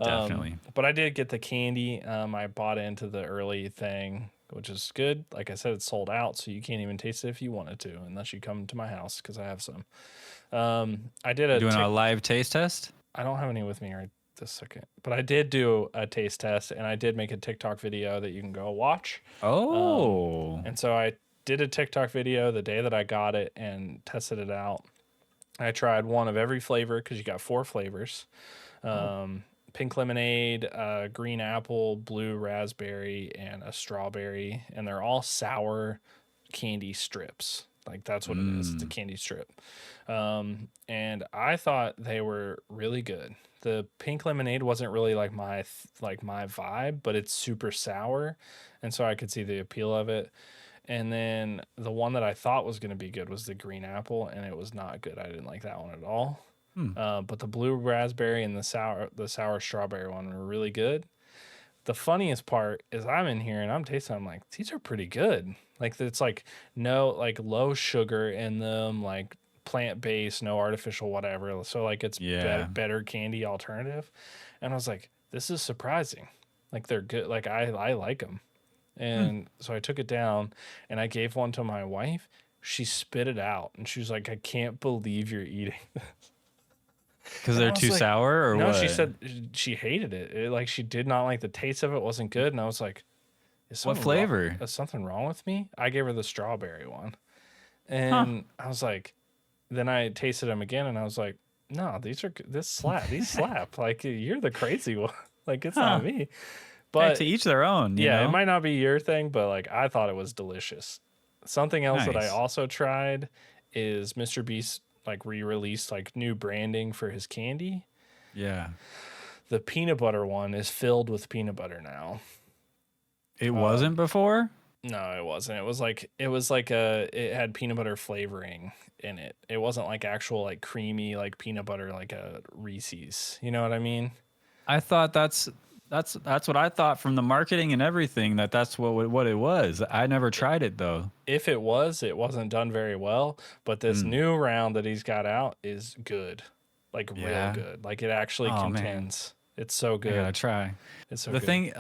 Definitely. But I did get the candy. I bought into the early thing, which is good. Like I said, it's sold out, so you can't even taste it if you wanted to, unless you come to my house because I have some. I did a Doing a live taste test? I don't have any with me right this second, but I did do a taste test, and I did make a TikTok video that you can go watch. Oh. And so I did a TikTok video the day that I got it and tested it out. I tried one of every flavor because you got 4 flavors. Pink lemonade, green apple, blue raspberry, and a strawberry. And they're all sour candy strips. Like that's what it is. It's a candy strip. And I thought they were really good. The pink lemonade wasn't really like my vibe, but it's super sour, and so I could see the appeal of it. And then the one that I thought was going to be good was the green apple, and it was not good. I didn't like that one at all. But the blue raspberry and the sour strawberry one were really good. The funniest part is I'm in here and I'm tasting. I'm like, these are pretty good. Like it's like no like low sugar in them, like plant based, no artificial whatever. So like it's better candy alternative. And I was like, this is surprising. Like they're good. Like I like them. And so I took it down and I gave one to my wife. She spit it out and she was like, I can't believe you're eating this. Because they're too sour or no, what? she said she hated it. Like she did not like the taste of it. Wasn't good. And I was like, what flavor? Is something wrong with me? I gave her the strawberry one. And I was like, then I tasted them again and I was like, no, these slap. Like you're the crazy one. Like it's not me. But hey, to each their own. You know? It might not be your thing, but like I thought it was delicious. Something else that I also tried is Mr. Beast like re-released like new branding for his candy. Yeah. The peanut butter one is filled with peanut butter now. It wasn't before? No, it wasn't. It had peanut butter flavoring in it. It wasn't like actual like creamy like peanut butter like a Reese's. You know what I mean? I thought that's what I thought from the marketing and everything. That's what it was. I never tried it though. If it wasn't done very well. But this new round that he's got out is good, like real good. Like it actually contends. Man. It's so good. I gotta try. It's so the good. thing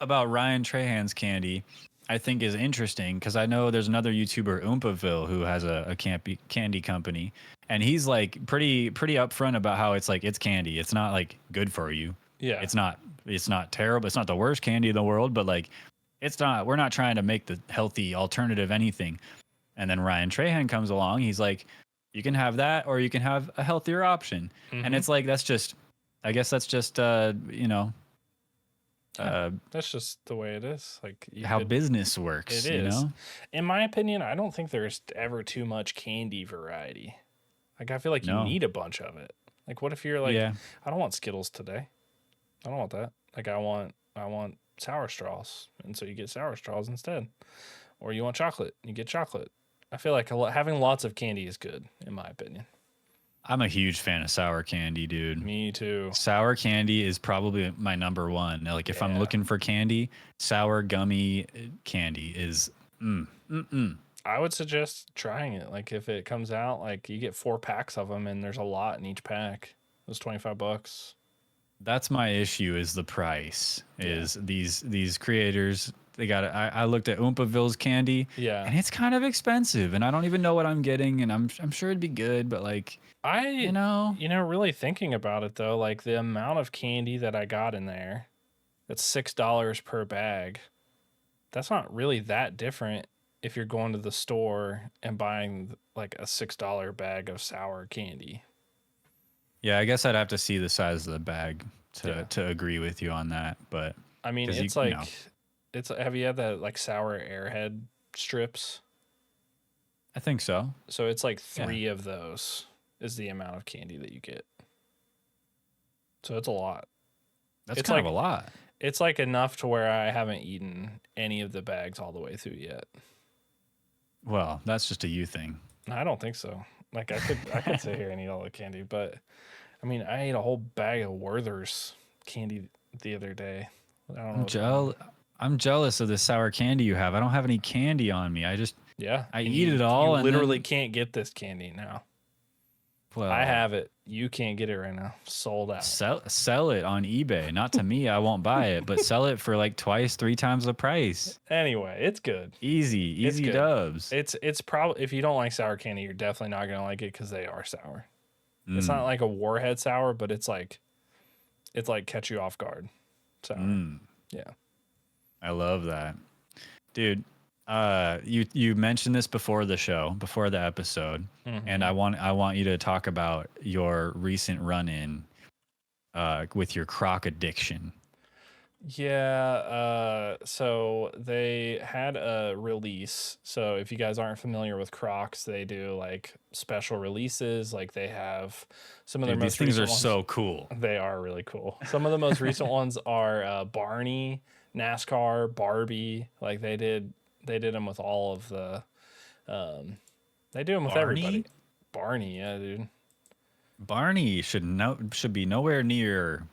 about Ryan Trahan's candy, I think is interesting because I know there's another YouTuber, Oompaville, who has a candy company, and he's like pretty upfront about how it's like it's candy. It's not like good for you. Yeah. It's not terrible. It's not the worst candy in the world, but like we're not trying to make the healthy alternative anything. And then Ryan Trahan comes along. He's like, you can have that or you can have a healthier option. And it's like, that's just that's just the way it is. Like how business works. It is. You know? In my opinion, I don't think there's ever too much candy variety. Like I feel like you need a bunch of it. Like what if you're like, I don't want Skittles today. I don't want that. Like I want sour straws, and so you get sour straws instead. Or you want chocolate, you get chocolate. I feel like having lots of candy is good, in my opinion. I'm a huge fan of sour candy, dude. Me too. Sour candy is probably my number one. Like if I'm looking for candy, sour gummy candy is I would suggest trying it. Like if it comes out, like you get 4 packs of them, and there's a lot in each pack. It was $25. That's my issue is the price. Is these creators, they got I looked at Oompaville's candy, and it's kind of expensive, and I don't even know what I'm getting, and I'm sure it'd be good, but like really thinking about it though, like the amount of candy that I got in there, that's $6 per bag. That's not really that different if you're going to the store and buying like a $6 bag of sour candy. Yeah, I guess I'd have to see the size of the bag to agree with you on that. But I mean, 'Cause it's you know, like, it's. Have you had that like sour Airhead strips? I think so. So it's like Yeah, 3 of those is the amount of candy that you get. So it's a lot. that's It's kind of a like lot. it's like enough to where I haven't eaten any of the bags all the way through yet. Well, that's just a you thing. I don't think so. Like I could sit here and eat all the candy, but I mean I ate a whole bag of Werther's candy the other day. I don't know I'm what's wrong. jealous. I'm jealous of the sour candy you have. I don't have any candy on me. Yeah, I and eat it you all and literally then, can't get this candy now. I well, have it. You can't get it right now. Sold out. sell it on eBay. Not to me, I won't buy it, but sell it for like twice, 3 times the price. Anyway, it's good. It's Easy good. dubs. It's probably, if you don't like sour candy, you're definitely not gonna like it because they are sour. It's not Mm, like a warhead sour, but it's like catch you off guard sour. mm. Yeah. I love that. Dude, you mentioned this before the show, before the episode, and Hmm. I want you to talk about your recent run-in with your croc addiction. Yeah, so they had a release. So if you guys aren't familiar with Crocs, they do like special releases. Like they have some of their Dude, these most things are recent ones. so cool. They are really cool. Some of the most recent ones are Barney, NASCAR, Barbie. Like they did them with all of the um they do them with everybody. Barney? Barney, yeah, dude. Barney should be nowhere near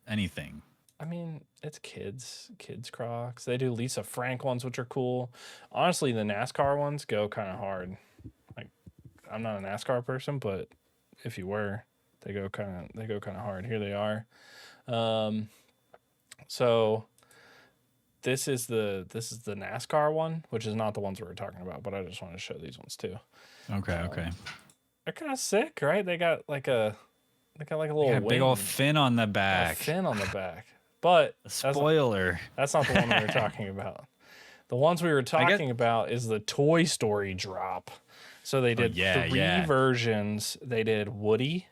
anything. I mean, it's kids Crocs. They do Lisa Frank ones, which are cool. Honestly, the NASCAR ones go kind of hard. Like, I'm not a NASCAR person, but if you were, they go kind of hard. Here they are. Um, so this is the NASCAR one, which is not the ones we were talking about, but I just want to show these ones too. Okay, Um, okay. they're kind of sick, right? They got like a Yeah, little big wing, old fin on the got a back. fin on the back, but A that's spoiler. That's not the one we were talking about. The ones we were I get. talking about is the Toy Story drop. So they Oh did yeah, 3 yeah. versions. They did Woody.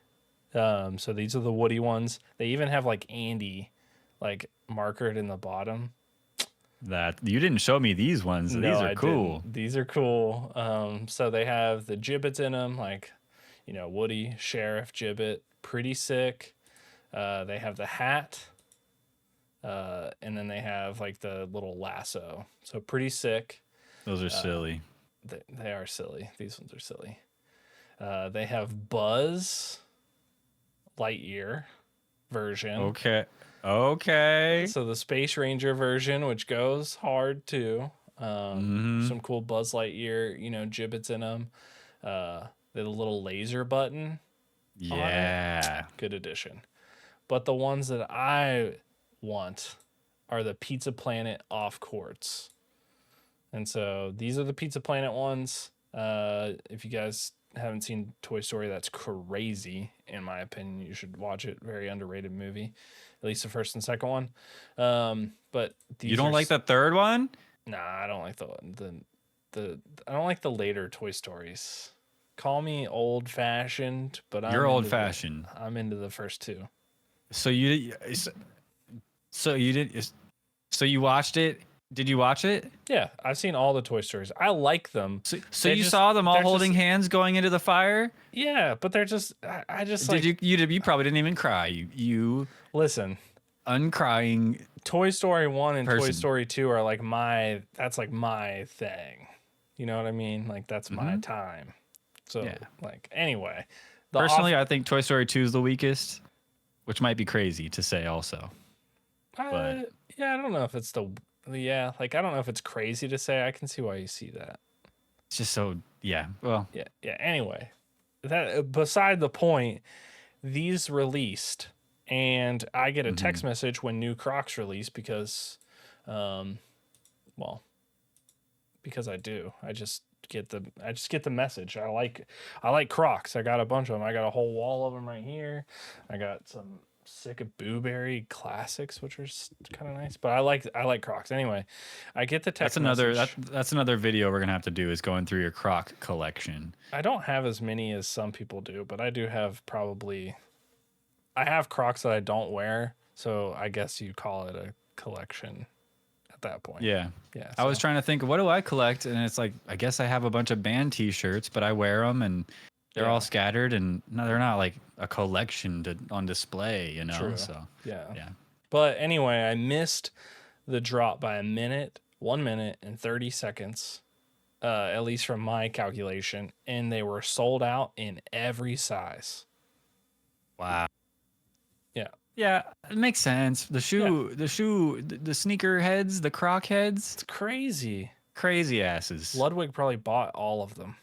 So these are the Woody ones. They even have like Andy, like markered in the bottom. That you didn't show me these ones. No, These are I cool. didn't. These are cool. So they have the gibbets in them, like, Woody, Sheriff, Gibbet, pretty sick. They have the hat. And then they have like the little lasso. So pretty sick. Those are silly. They are silly. These ones are silly. They have Buzz Lightyear version. Okay. Okay. So the Space Ranger version, which goes hard too. Mm-hmm. Some cool Buzz Lightyear, gibbets in them. The little laser button on it. Yeah. Good addition. But the ones that I want are the Pizza Planet off courts. And so these are the Pizza Planet ones. If you guys haven't seen Toy Story, that's crazy. In my opinion, you should watch it. Very underrated movie, at least the first and second one. But these You don't are like the third one? Nah, I don't like the I don't like the later Toy Stories. Call me old fashioned, but You're old fashioned. I'm into the first 2. So you so you did so you watched it? Did you watch it? Yeah, I've seen all the Toy Stories. I like them. So They you just- saw them all they're holding just- hands going into the fire? Yeah, but they're just I just like Did you probably didn't even cry. You listen. uncrying. Toy Story 1 and Toy Person. Story 2 are like that's like my thing. You know what I mean? Like that's my time. So Yeah. like anyway, Personally, I think Toy Story 2 is the weakest, which might be crazy to say also. but- yeah, I don't know if it's like I don't know if it's crazy to say. I can see why you see that. It's just so yeah. Well, Yeah. Anyway, that beside the point, these released, and I get a text message when new Crocs release because, because I do. I just get the message. I like Crocs. I got a bunch of them. I got a whole wall of them right here. I got some sick of Booberry classics, which are kind of nice. But I like Crocs. Anyway, I get the text message. that's another video we're gonna have to do is going through your Croc collection. I don't have as many as some people do, but I do have I have Crocs that I don't wear. So I guess you'd call it a collection at that point. Yeah. Yeah. I was So, trying to think, what do I collect? And it's like, I guess I have a bunch of band T-shirts, but I wear them and they're yeah. all scattered, and no, they're not like a collection on display, you know. True. So Yeah. yeah. But anyway, I missed the drop by 1 minute and 30 seconds, at least from my calculation, and they were sold out in every size. Wow. Yeah. Yeah, it makes sense. The sneaker heads, the croc heads, It's crazy. crazy asses. Ludwig probably bought all of them.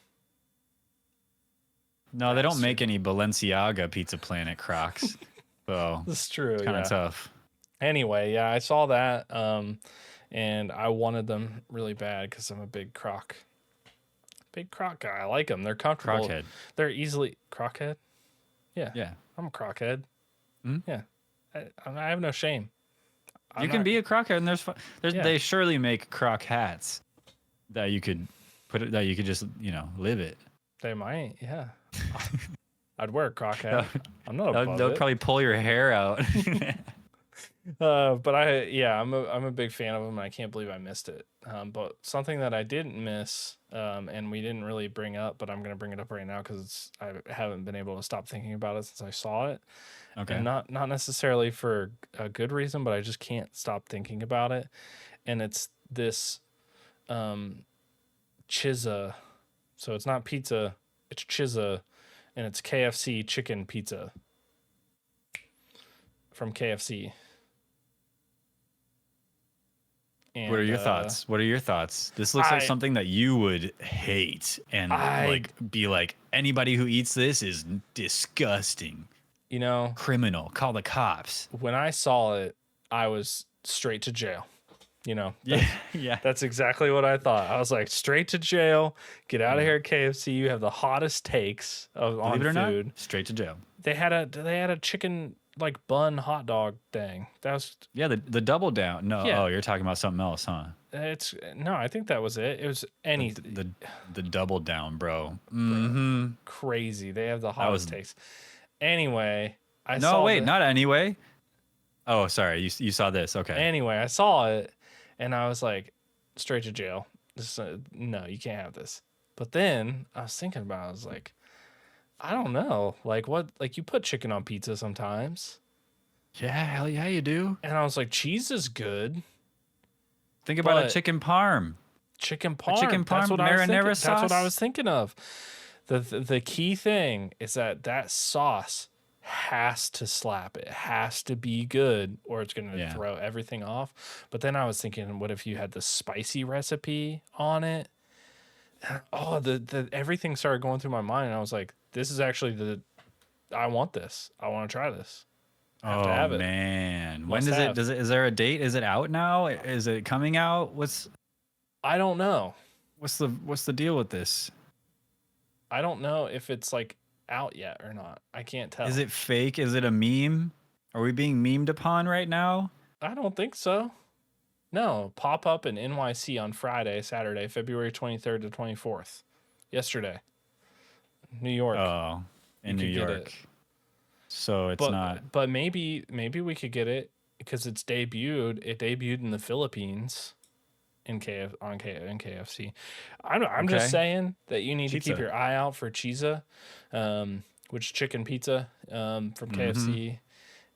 No, they don't make Bastard. any Balenciaga Pizza Planet Crocs. So This is true. it's kind of Yeah. tough. Anyway, yeah, I saw that, and I wanted them really bad because I'm a big croc guy. I like them. They're comfortable. Crockhead. They're easily crockhead. Yeah, Yeah. I'm a crockhead. Mhm. Yeah, I have no shame. You can be a crockhead, and Yeah. they surely make croc hats that you could just, live it. They might. Yeah, I'd wear a croc hat. I'm not above They'll it. probably pull your hair out. But I'm a big fan of them, and I can't believe I missed it. But something that I didn't miss, and we didn't really bring up, but I'm gonna bring it up right now because I haven't been able to stop thinking about it since I saw it, Okay. and not necessarily for a good reason, but I just can't stop thinking about it, and it's this, Chizza. So it's not pizza, it's Chizza, and it's KFC chicken pizza from KFC. And, What are your thoughts? What are your thoughts? This looks like something that you would hate and be like, anybody who eats this is disgusting. You know, Criminal. Call the cops. when I saw it, I was straight to jail. You know, Yeah. that's exactly what I thought. I was like, straight to jail. Get out of here, KFC. You have the hottest takes on Believe it or food. not, straight to jail. They had a chicken like bun hot dog thing. That was Yeah, the double down. No, Yeah. oh, you're talking about something else, huh? I think that was it. It was The double down, bro. Mm-hmm. crazy. They have the hottest takes. Anyway, not anyway. Oh, sorry. You saw this. Okay. Anyway, I saw it, and I was like, straight to jail. No, you can't have this. But then I was thinking about it. I was like, I don't know. Like, what? Like, you put chicken on pizza sometimes. Yeah, hell yeah, you do. And I was like, cheese is good. Think about a But- chicken parm. Chicken parm. chicken That's parm what I was marinara thinking. That's what I sauce? was thinking of. The key thing is that sauce has to slap. It has to be good, or it's going to Yeah. throw everything off. But then I was thinking, what if you had the spicy recipe on it? Oh, the everything started going through my mind, and I was like, this is actually I want this. I want to try this. I have to have it. Man, when Must have. is there a date? Is it out now? Is it coming out? I don't know. What's the deal with this? I don't know if it's like out yet or not. I can't tell. Is it fake? Is it a meme? Are we being memed upon right now? I don't think so. No, pop up in NYC on Saturday, February 23rd to 24th. Yesterday. New York. Oh, in New could get York. So it's but not. but maybe we could get it because it's debuted. It debuted in the Philippines in KFC. I'm just Okay. saying that you need to keep Chizza. your eye out for Chizza, which is chicken pizza from KFC,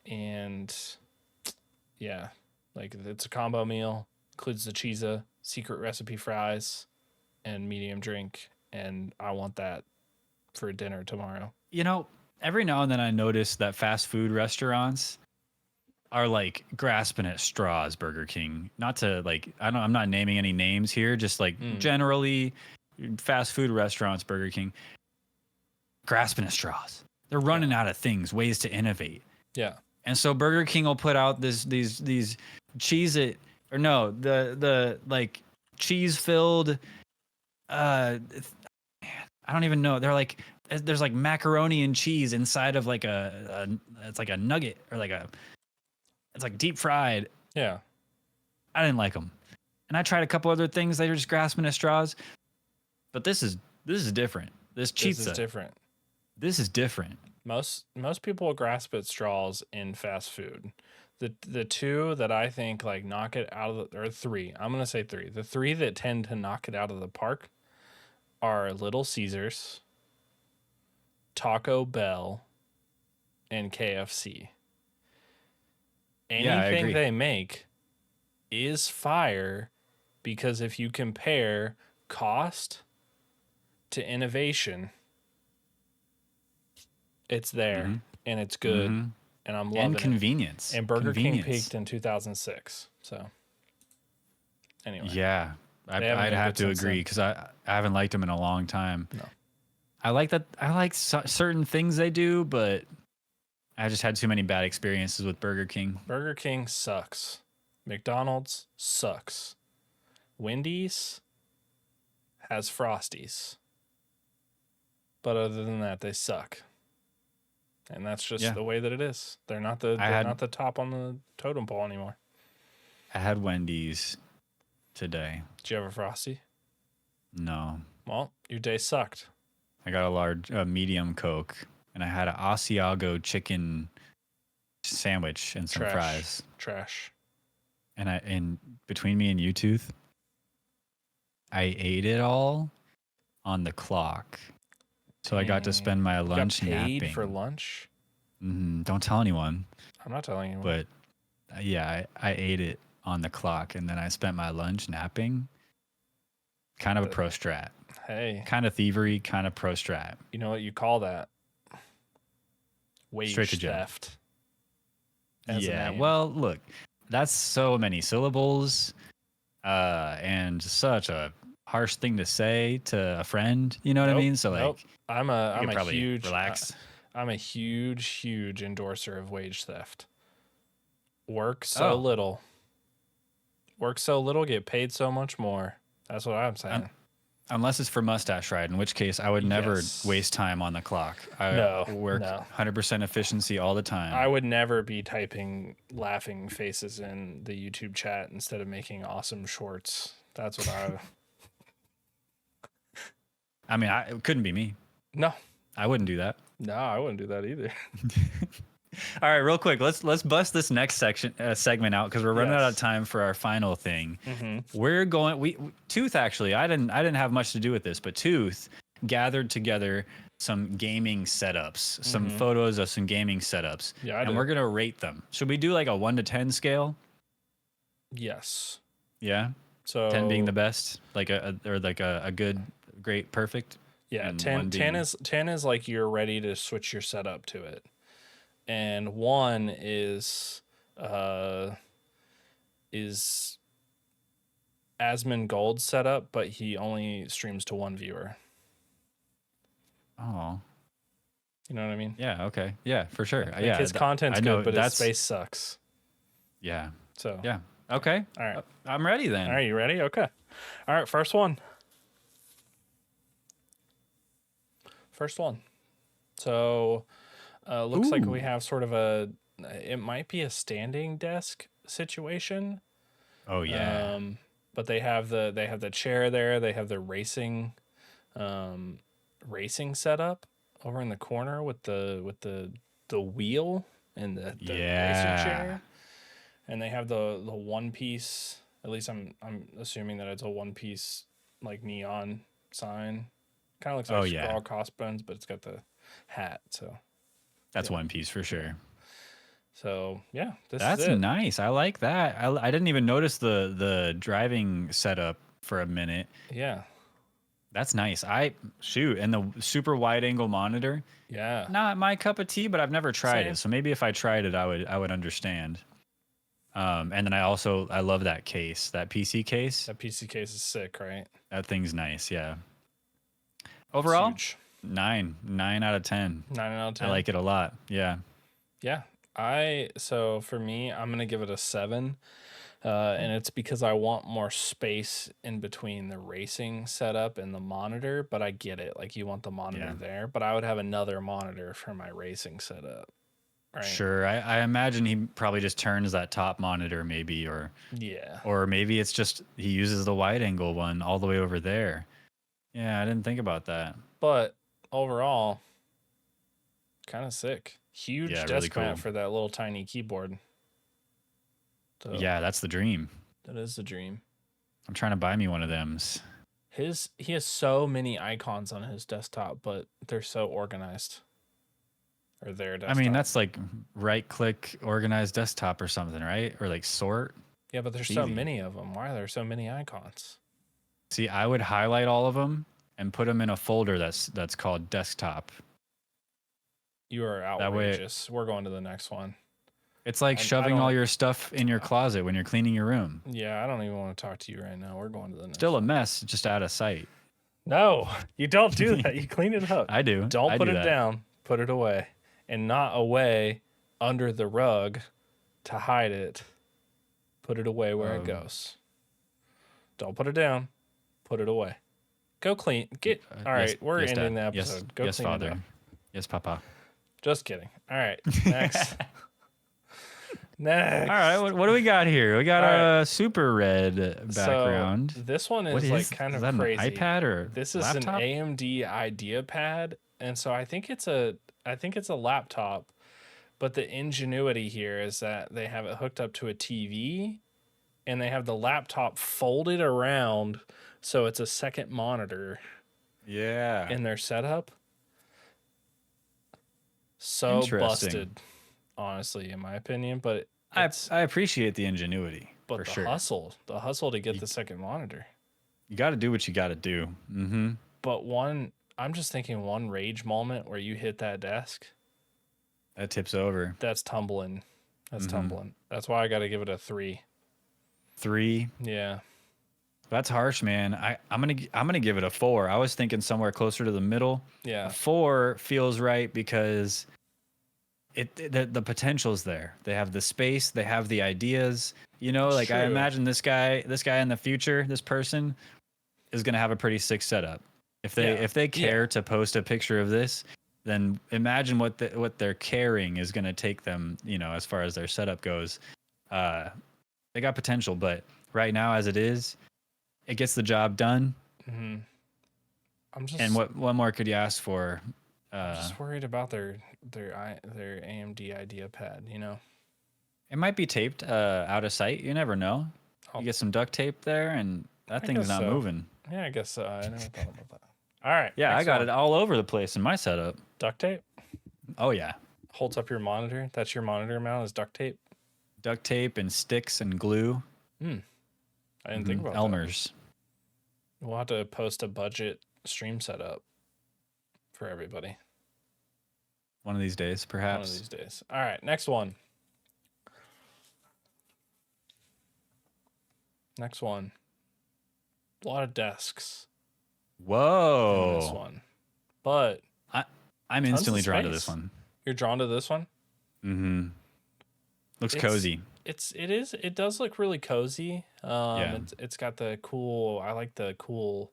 and yeah, like it's a combo meal, includes the Chizza, secret recipe fries, and medium drink, and I want that for dinner tomorrow. You know, every now and then I notice that fast food restaurants are like grasping at straws. Burger King, not to like, I'm not naming any names here, just like generally fast food restaurants, Burger King, grasping at straws. They're running out of ways to innovate. Yeah. And so Burger King will put out these Cheez-It, or no, the like cheese filled, I don't even know. They're like, there's like macaroni and cheese inside of like it's like a nugget, or it's like deep fried. Yeah. I didn't like them. And I tried a couple other things. They were just grasping at straws. But this is different. This This Chizza. is different. This is different. Most people grasp at straws in fast food. The two that I think like knock it out of the, or three. I'm gonna say three. The three that tend to knock it out of the park are Little Caesars, Taco Bell, and KFC. Yeah, I Anything agree. they make is fire because if you compare cost to innovation, it's there and it's good and I'm And loving it. convenience. And Burger King Convenience. peaked in 2006. So anyway, Yeah, they haven't I'd been have good to since agree then. because I haven't liked them in a long time. No. I like that. I like certain things they do, but I just had too many bad experiences with Burger King. Burger King sucks. McDonald's sucks. Wendy's has Frosties. But other than that, they suck. And that's just Yeah, the way that it is. They're not not the top on the totem pole anymore. I had Wendy's today. Did you have a Frosty? No, Well, your day sucked. I got a medium Coke, and I had an Asiago chicken sandwich and some fries. Trash. And between me and you, Tooth, I ate it all on the clock. So I got to spend my lunch got paid napping. for lunch? Don't tell anyone. I'm not telling anyone. But yeah, I ate it on the clock, and then I spent my lunch napping. Kind of a pro strat. Hey. Kind of thievery, kind of pro strat. You know what you call that? Wage Straight to jail. theft. Yeah, well, look, that's so many syllables, and such a harsh thing to say to a friend. You know what I mean? So like, I'm a huge relax. I'm a huge endorser of wage theft. Work so little, get paid so much more. That's what I'm saying. Unless it's for Mustache Ride, in which case I would never waste time on the clock. I work 100% efficiency all the time. I would never be typing laughing faces in the YouTube chat instead of making awesome shorts. That's what I. I mean, it couldn't be me. No, I wouldn't do that. No, I wouldn't do that either. All right, real quick, let's bust this next segment out because we're running out of time for our final thing. We're going. Tooth actually, I didn't have much to do with this, but Tooth gathered together some gaming setups, some photos of some gaming setups, and we're gonna rate them. Should we do like a 1 to 10 scale? Yes. Yeah. So 10 being the best, like a good, great, perfect. Yeah, 10 is like you're ready to switch your setup to it. And 1 is Asmon Gold's setup, but he only streams to 1 viewer. Oh. You know what I mean? Yeah, okay. Yeah, for sure. Like his content's good, but his space sucks. Yeah. So. Yeah. Okay. All right. I'm ready then. All right, you ready? Okay. All right, first one. So, looks like we have sort of it might be a standing desk situation. Oh yeah. But they have the chair there. They have the racing setup over in the corner with the wheel and the racing chair. And they have the one piece. At least I'm assuming that it's a one piece like neon sign. Kind of looks like Sprawl Crossbones, but it's got the hat. So that's one piece for sure. So yeah, that's nice. I like that. I didn't even notice the driving setup for a minute. Yeah, that's nice. And the super wide angle monitor. Yeah, not my cup of tea, but I've never tried it. So maybe if I tried it, I would understand. And then I love that case, that PC case. That PC case is sick, right? That thing's nice. Yeah. Overall, 9 out of 10. 9 out of 10. I like it a lot. Yeah. Yeah. So for me, I'm gonna give it a 7, and it's because I want more space in between the racing setup and the monitor. But I get it, like you want the monitor there, but I would have another monitor for my racing setup. Right. Sure. I imagine he probably just turns that top monitor, maybe, or maybe it's just he uses the wide angle one all the way over there. Yeah, I didn't think about that. But overall, kind of sick. Huge desk really cool. mat for that little tiny keyboard. So Yeah, that's the dream. that is the dream. I'm trying to buy me one of them. He has so many icons on his desktop, but they're so organized. Or their I mean, desktop. that's like right click organize desktop or something, right? Or like sort. Yeah, but there's It's so easy. many of them. Why are there so many icons? See, I would highlight all of them and put them in a folder that's called desktop. You are That way, outrageous. We're going to the next one. it's like I shoving don't. all your stuff in your closet when you're cleaning your room. Yeah, I don't even want to talk to you right now. We're going to the next Still a one. mess, just out of sight. No, you don't do that. You clean it up. I do. Don't I put do it that. down. Put it away. And not away under the rug to hide it. Put it away where it goes. Don't put it down. Put it away. Go clean. All right, we're ending Dad. the episode. Yes, Go yes, clean Father. it up. Yes, Papa. Just kidding. All right, next. Next. All right, what do we got here? We got All a super red background. So this one What is like kind is of that, crazy. an iPad or This is laptop? an AMD Idea Pad, and so I think it's a laptop, but the ingenuity here is that they have it hooked up to a TV, and they have the laptop folded around so it's a second monitor Yeah. in their setup. So busted, honestly, in my opinion, but I appreciate the ingenuity but for the sure. the hustle to get the second monitor. You got to do what you got to do. Mm-hmm. But I'm just thinking one rage moment where you hit that desk, That tips over. that's tumbling. That's tumbling. That's why I got to give it a 3. 3. Yeah. That's harsh, man. I'm gonna give it a 4. I was thinking somewhere closer to the middle. Yeah. A 4 feels right because the potential's there. They have the space. They have the ideas. You know, like I True. imagine this guy in the future, this person is gonna have a pretty sick setup. If they care to post a picture of this, then imagine what they're carrying is gonna take them. You know, as far as their setup goes, they got potential. But right now, as it is, it gets the job done. Mm-hmm. And what more could you ask for? I'm just worried about their AMD Idea Pad. You know. It might be taped out of sight. You never know. You get some duct tape there, and that thing's not moving. Yeah, I guess so. I never thought about that. All right. Yeah, I got it all over the place in my setup. Duct tape Oh yeah, holds up your monitor. That's your monitor mount is duct tape. duct tape and sticks and glue. I didn't think about Elmer's. that. We'll have to post a budget stream setup for everybody One of these days, perhaps. one of these days. All right, next one. Next one. A lot of desks Whoa. in this one, but I'm tons instantly of drawn to space. this one. You're drawn to this one. Mm-hmm. Looks cozy. It does look really cozy. Yeah. It's got the cool. I like the cool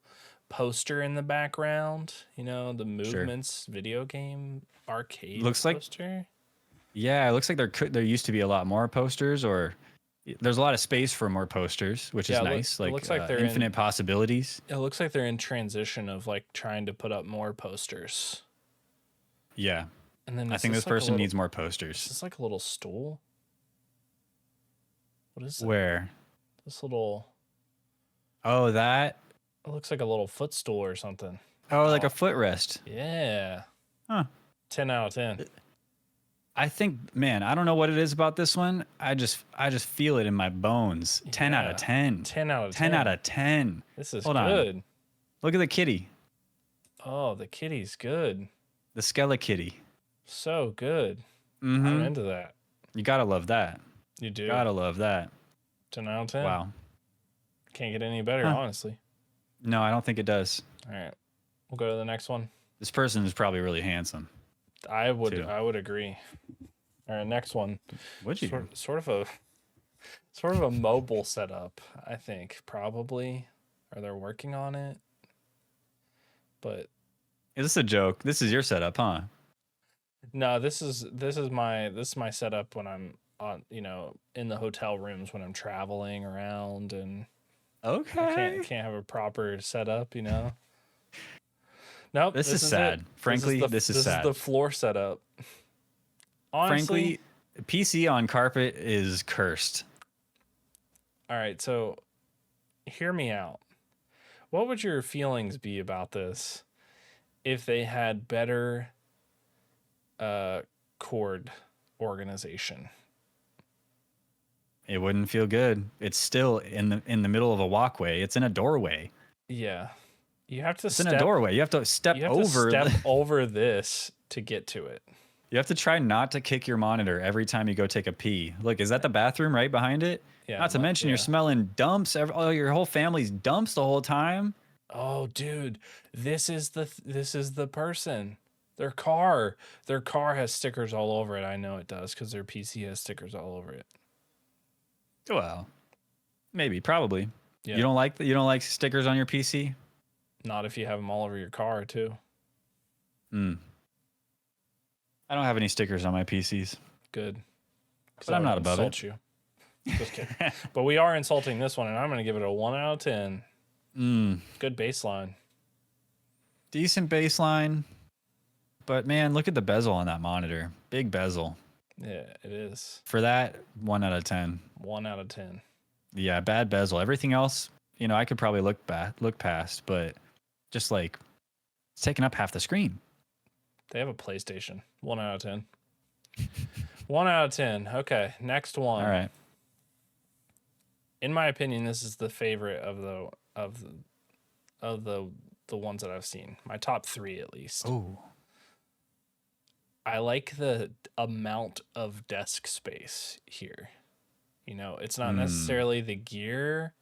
poster in the background. You know, the movements video game arcade Looks like- poster. Yeah, it looks like there used to be a lot more posters, or there's a lot of space for more posters, which is nice. it looks like they're infinite possibilities. It looks like they're in transition of like trying to put up more posters. Yeah, And then I think this person needs more Is posters. this like a little stool? What is it? Where? This little. Oh, that. It looks like a little footstool or something. Oh, like a footrest. Yeah. Huh. 10 out of 10. I think, man, I don't know what it is about this one. I just feel it in my bones. 10 out of 10. 10 out of 10 10. out of 10. This is Hold on. good. Look at the kitty. Oh, the kitty's good. The Skelekitty. So good. Mm-hmm. I'm into that. You gotta love that. You do. Gotta love that. 10 out of 10. Wow. Can't get any better, honestly. No, I don't think it does. All right. We'll go to the next one. This person is probably really handsome. I would Two. I would agree. All right, next one. Would you? Sort of a mobile setup, I think, probably. Or they're working on it. But Is this a joke? This is your setup, huh? no, this is my setup when I'm on, in the hotel rooms when I'm traveling around, and Okay. I can't have a proper setup, Nope. This is sad. it. Frankly, this is sad. This is the floor setup. Honestly, Frankly, PC on carpet is cursed. All right, so hear me out. What would your feelings be about this if they had better cord organization? It wouldn't feel good. It's still in the middle of a walkway. It's in a doorway. Yeah. You have to It's in a doorway. You have to step over. Over this to get to it. You have to try not to kick your monitor every time you go take a pee. Look, is that the bathroom right behind it? Yeah. Not to mention you're smelling dumps. Your whole family's dumps the whole time. Oh, dude, this is the person. Their car has stickers all over it. I know it does because their PC has stickers all over it. Well, maybe, probably. Yeah. You don't like stickers on your PC? Not if you have them all over your car too. I don't have any stickers on my PCs. Good. But I'm not above it. You. Just kidding. But we are insulting this one, and I'm going to give it a 1 out of 10. Good baseline. Decent baseline. But man, look at the bezel on that monitor. Big bezel. Yeah, it is. For that, 1 out of 10. 1 out of 10. Yeah, bad bezel. Everything else, I could probably look past, but just like it's taking up half the screen. They have a PlayStation. 1 out of 10. 1 out of 10. Okay, next one. All right. In my opinion, this is the favorite of the ones that I've seen. My top 3 at least. Oh. I like the amount of desk space here. It's not necessarily the gear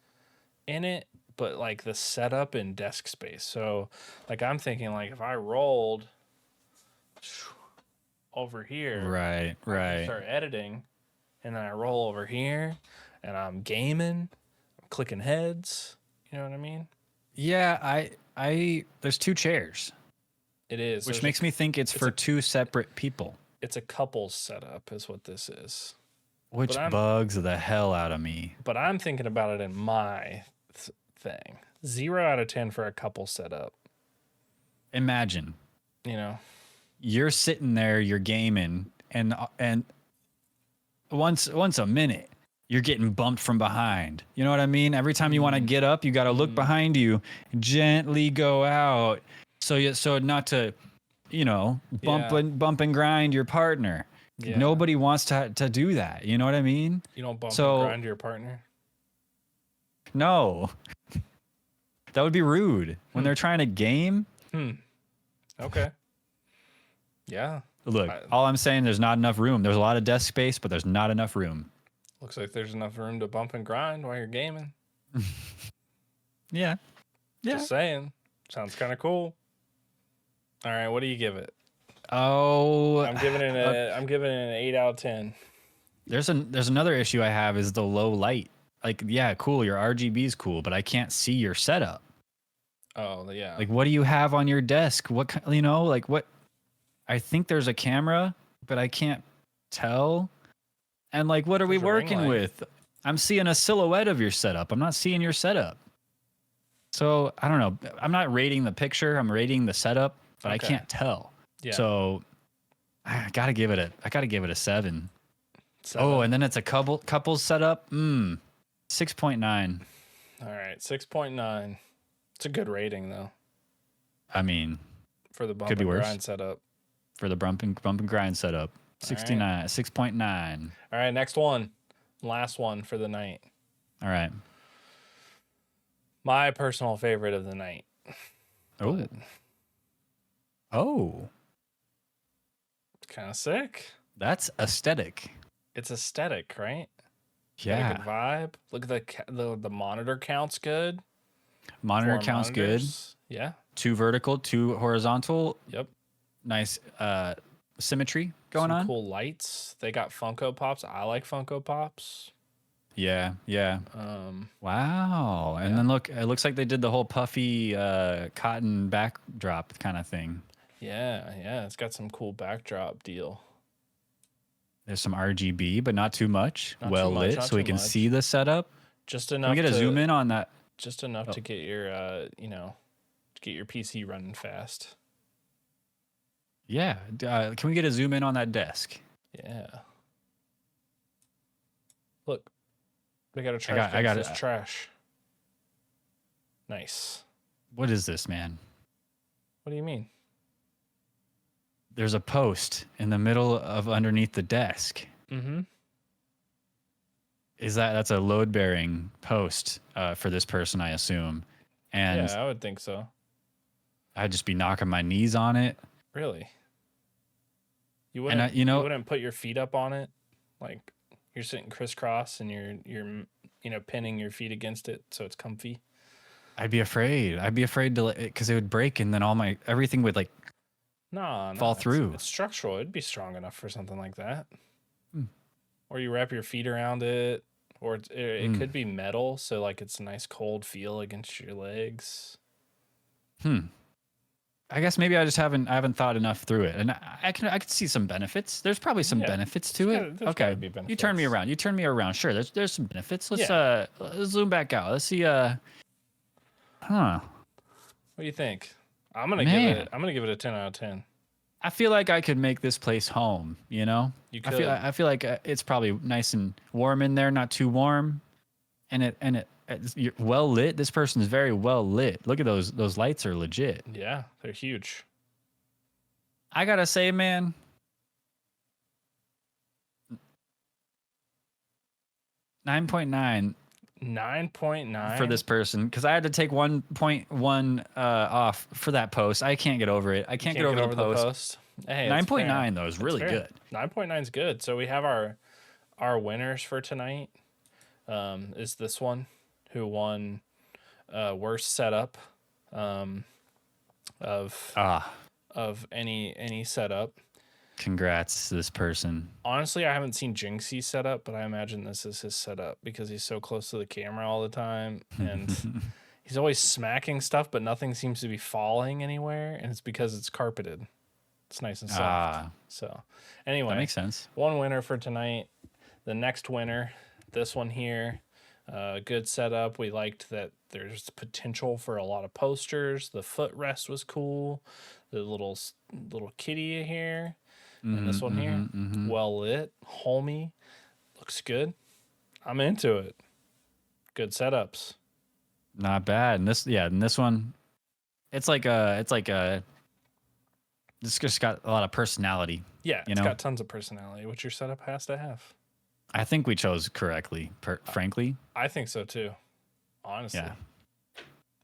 in it, but like the setup and desk space. So like I'm thinking like if I rolled over here, right, I start editing, and then I roll over here and I'm gaming, I'm clicking heads. You know what I mean? Yeah, I there's 2 chairs. It is. Which makes me think it's for 2 separate people. It's a couples setup is what this is. Which bugs the hell out of me. But I'm thinking about it in my thing. 0 out of 10 for a couple setup. Imagine. You're sitting there, you're gaming, and once a minute, you're getting bumped from behind. You know what I mean? Every time you want to get up, you got to look behind you, gently go out. So not to, bump and grind your partner. Yeah. Nobody wants to do that. You know what I mean? You don't bump and grind your partner? No. That would be rude. When they're trying to game. Okay. Yeah. Look, all I'm saying, there's not enough room. There's a lot of desk space, but there's not enough room. Looks like there's enough room to bump and grind while you're gaming. Yeah. Just saying. Sounds kind of cool. All right, what do you give it? Oh, I'm giving it an 8 out of 10. There's another issue I have is the low light. Like, yeah, cool, your RGB is cool, but I can't see your setup. Oh, yeah. Like, what do you have on your desk? What, what? I think there's a camera, but I can't tell. And like, what are we working with? I'm seeing a silhouette of your setup. I'm not seeing your setup. So I don't know. I'm not rating the picture. I'm rating the setup, but I can't tell. Yeah. So I gotta give it a 7. Oh, and then it's a couples setup. 6.9. All right, 6.9. It's a good rating though. I mean, for the bump and grind setup. For the bump and grind setup. 69, right. 6.9. All right, next one. Last one for the night. All right. My personal favorite of the night. Oh. It's kind of sick. That's aesthetic. It's aesthetic, right? Yeah. Got a good vibe. Look at the monitor count's good. Monitor count's good. Yeah. 2 vertical, 2 horizontal. Yep. Nice symmetry going on. Cool lights. They got Funko Pops. I like Funko Pops. Yeah. Wow. And then look, it looks like they did the whole puffy cotton backdrop kind of thing. Yeah. It's got some cool backdrop deal. There's some RGB, but not too much. Well lit, so we can see the setup. Just enough. Can we get a zoom in on that? Just enough to get your, to get your PC running fast. Yeah. Can we get a zoom in on that desk? Yeah. Look. They got a I trash got. I can that got says it. trash. Nice. What is this, man? What do you mean? There's a post in the middle of underneath the desk. Mm-hmm. That's a load bearing post for this person, I assume, and Yeah, I would think so. I'd just be knocking my knees on it. Really? You And wouldn't you wouldn't put your feet up on it? Like you're sitting crisscross and you're pinning your feet against it so it's comfy. I'd be afraid. I'd be afraid to because it would break and then everything would like No, fall no, through. it's structural. It'd be strong enough for something like that. Hmm. Or you wrap your feet around it, or it Hmm. could be metal, so like it's a nice cold feel against your legs. I guess maybe I haven't thought enough through it, and I could see some benefits. There's probably some Yeah, benefits to it. there's Okay, gotta be benefits. you turn me around. You turn me around. Sure, there's some benefits. Let's Yeah. let's zoom back out. Let's see. What do you think? I'm gonna Man. give it a 10 out of 10. I feel like I could make this place home. You know, You I could. feel like it's probably nice and warm in there, not too warm, and you're well lit. This person is very well lit. Look at those lights are legit. Yeah, they're huge. I gotta say, man, 9.9 9.9 for this person because I had to take 1.1 off for that post. I can't get over it. I can't get over the post. Hey, 9.9 though is really good. 9.9 is good. So we have our winners for tonight. Is this one who won worst setup of any setup. Congrats to this person. Honestly, I haven't seen Jinxie's setup, but I imagine this is his setup because he's so close to the camera all the time and he's always smacking stuff, but nothing seems to be falling anywhere, and it's because it's carpeted. It's nice and soft. So anyway, that makes sense. One winner for tonight. The next winner, this one here, good setup. We liked that there's potential for a lot of posters. The footrest was cool. The little kitty here. And this one here, well lit, homey, looks good. I'm into it. Good setups. Not bad. And this one, it's just got a lot of personality. Yeah, it's got tons of personality, which your setup has to have. I think we chose correctly, frankly. I think so too. Honestly. Yeah.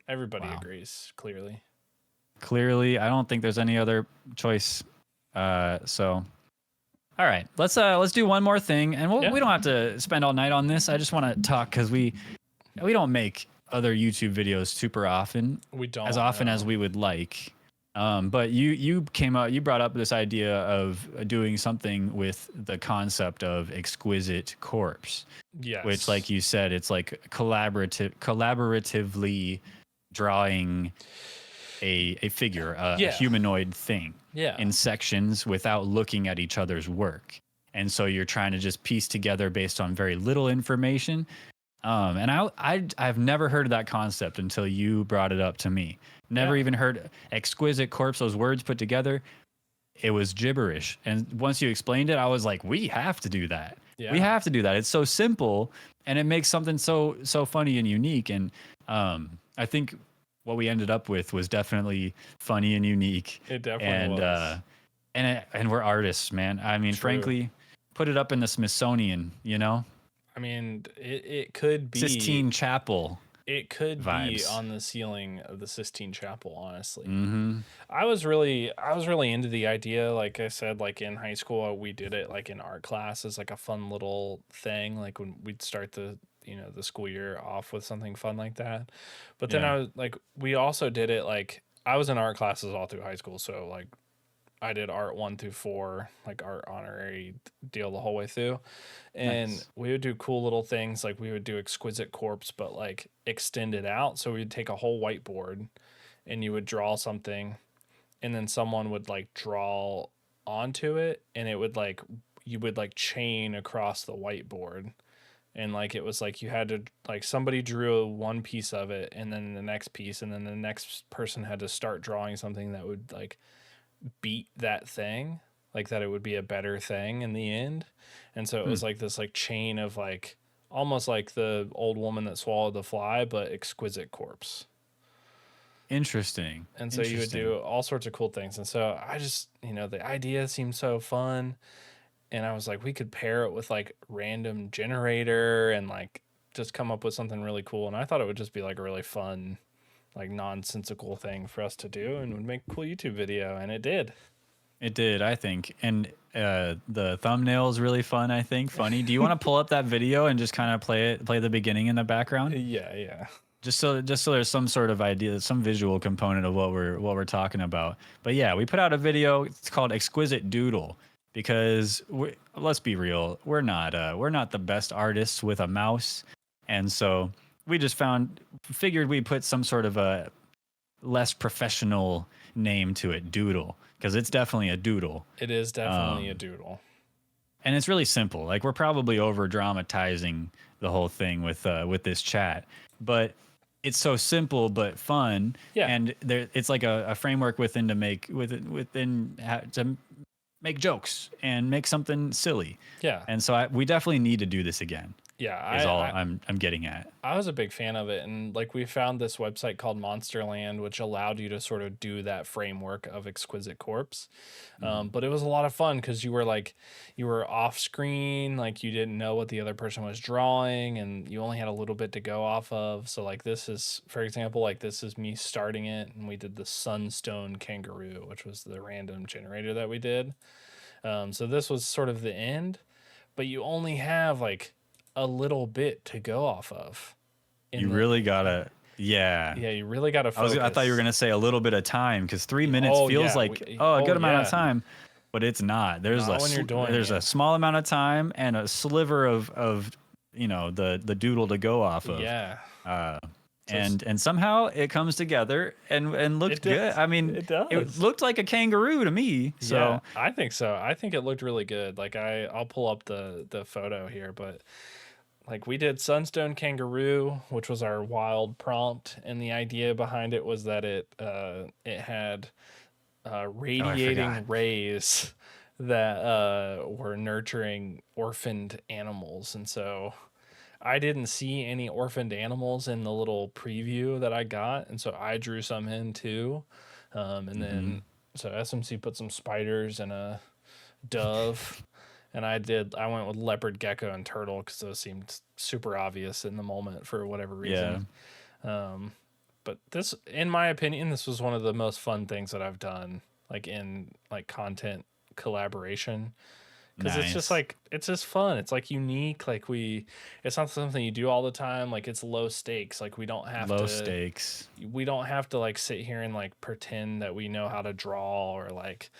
Everybody agrees, clearly. Clearly, I don't think there's any other choice. So all right, let's do one more thing, and we don't have to spend all night on this. I just want to talk because we don't make other YouTube videos super often. We don't as often as we would like. But you brought up this idea of doing something with the concept of exquisite corpse. Yes. Which, like you said, it's like collaboratively drawing a figure, a humanoid thing in sections without looking at each other's work. And so you're trying to just piece together based on very little information. And I've never heard of that concept until you brought it up to me. Never even heard exquisite corpse, those words put together. It was gibberish. And once you explained it, I was like, we have to do that. Yeah. We have to do that. It's so simple and it makes something so funny and unique. And I think what we ended up with was definitely funny and unique. It definitely was. And we're artists, man. I mean, frankly, put it up in the Smithsonian, you know? I mean, it could be Sistine Chapel. It could vibes. Be on the ceiling of the Sistine Chapel, honestly. Mm-hmm. I was really into the idea. Like I said, like in high school, we did it like in art class as like a fun little thing. Like when we'd start the school year off with something fun like that. But then I was like, we also did it like I was in art classes all through high school, so like I did art 1 through 4, like art honorary deal the whole way through. And we would do cool little things. Like we would do exquisite corpse, but like extend it out. So we'd take a whole whiteboard and you would draw something and then someone would like draw onto it. And it would like, you would like chain across the whiteboard. And like, it was like you had to like somebody drew one piece of it and then the next piece. And then the next person had to start drawing something that would like beat that thing, like that it would be a better thing in the end. And so it was like this like chain of like almost like the old woman that swallowed the fly, but exquisite corpse. Interesting. And so you would Interesting. do all sorts of cool things. And so I just, the idea seemed so fun. And I was like, we could pair it with like random generator and like just come up with something really cool. And I thought it would just be like a really fun, like nonsensical thing for us to do and would make a cool YouTube video. And it did. It did, I think. And the thumbnail is really fun, I think. Funny. Do you want to pull up that video and just kind of play the beginning in the background? Yeah, yeah. Just so there's some sort of idea, some visual component of what we're talking about. But yeah, we put out a video. It's called Exquisite Doodle because let's be real, we're not the best artists with a mouse, and so we just figured we put some sort of a less professional name to it, Doodle, because it's definitely a doodle. It is definitely a doodle. And it's really simple. Like we're probably over dramatizing the whole thing with this chat, but it's so simple but fun. Yeah. And it's like a framework within to make to make jokes and make something silly. Yeah. And so we definitely need to do this again. Yeah, Is all I'm getting at. I was a big fan of it, and like we found this website called Monsterland, which allowed you to sort of do that framework of Exquisite Corpse. But it was a lot of fun because you were off screen, like you didn't know what the other person was drawing, and you only had a little bit to go off of. So like this is, for example, like this is me starting it, and we did the Sunstone Kangaroo, which was the random generator that we did. So this was sort of the end, but you only have like a little bit to go off of. You really gotta, yeah. Yeah, you really gotta focus. I thought you were gonna say a little bit of time because 3 minutes feels like a good amount of time, but it's not. There's a small amount of time and a sliver of the doodle to go off of. Yeah. And somehow it comes together and looked good. I mean, it does. It looked like a kangaroo to me. So yeah, I think so. I think it looked really good. Like I'll pull up the photo here, but like we did Sunstone Kangaroo, which was our wild prompt, and the idea behind it was that it had radiating rays that were nurturing orphaned animals, and so I didn't see any orphaned animals in the little preview that I got, and so I drew some in too, and then so SMC put some spiders and a dove. And I went with leopard, gecko, and turtle because those seemed super obvious in the moment for whatever reason. Yeah. But this, in my opinion, this was one of the most fun things that I've done, like in like content collaboration. Because it's just fun. It's like unique. Like it's not something you do all the time. Like it's low stakes. Like we don't have We don't have to like sit here and like pretend that we know how to draw or like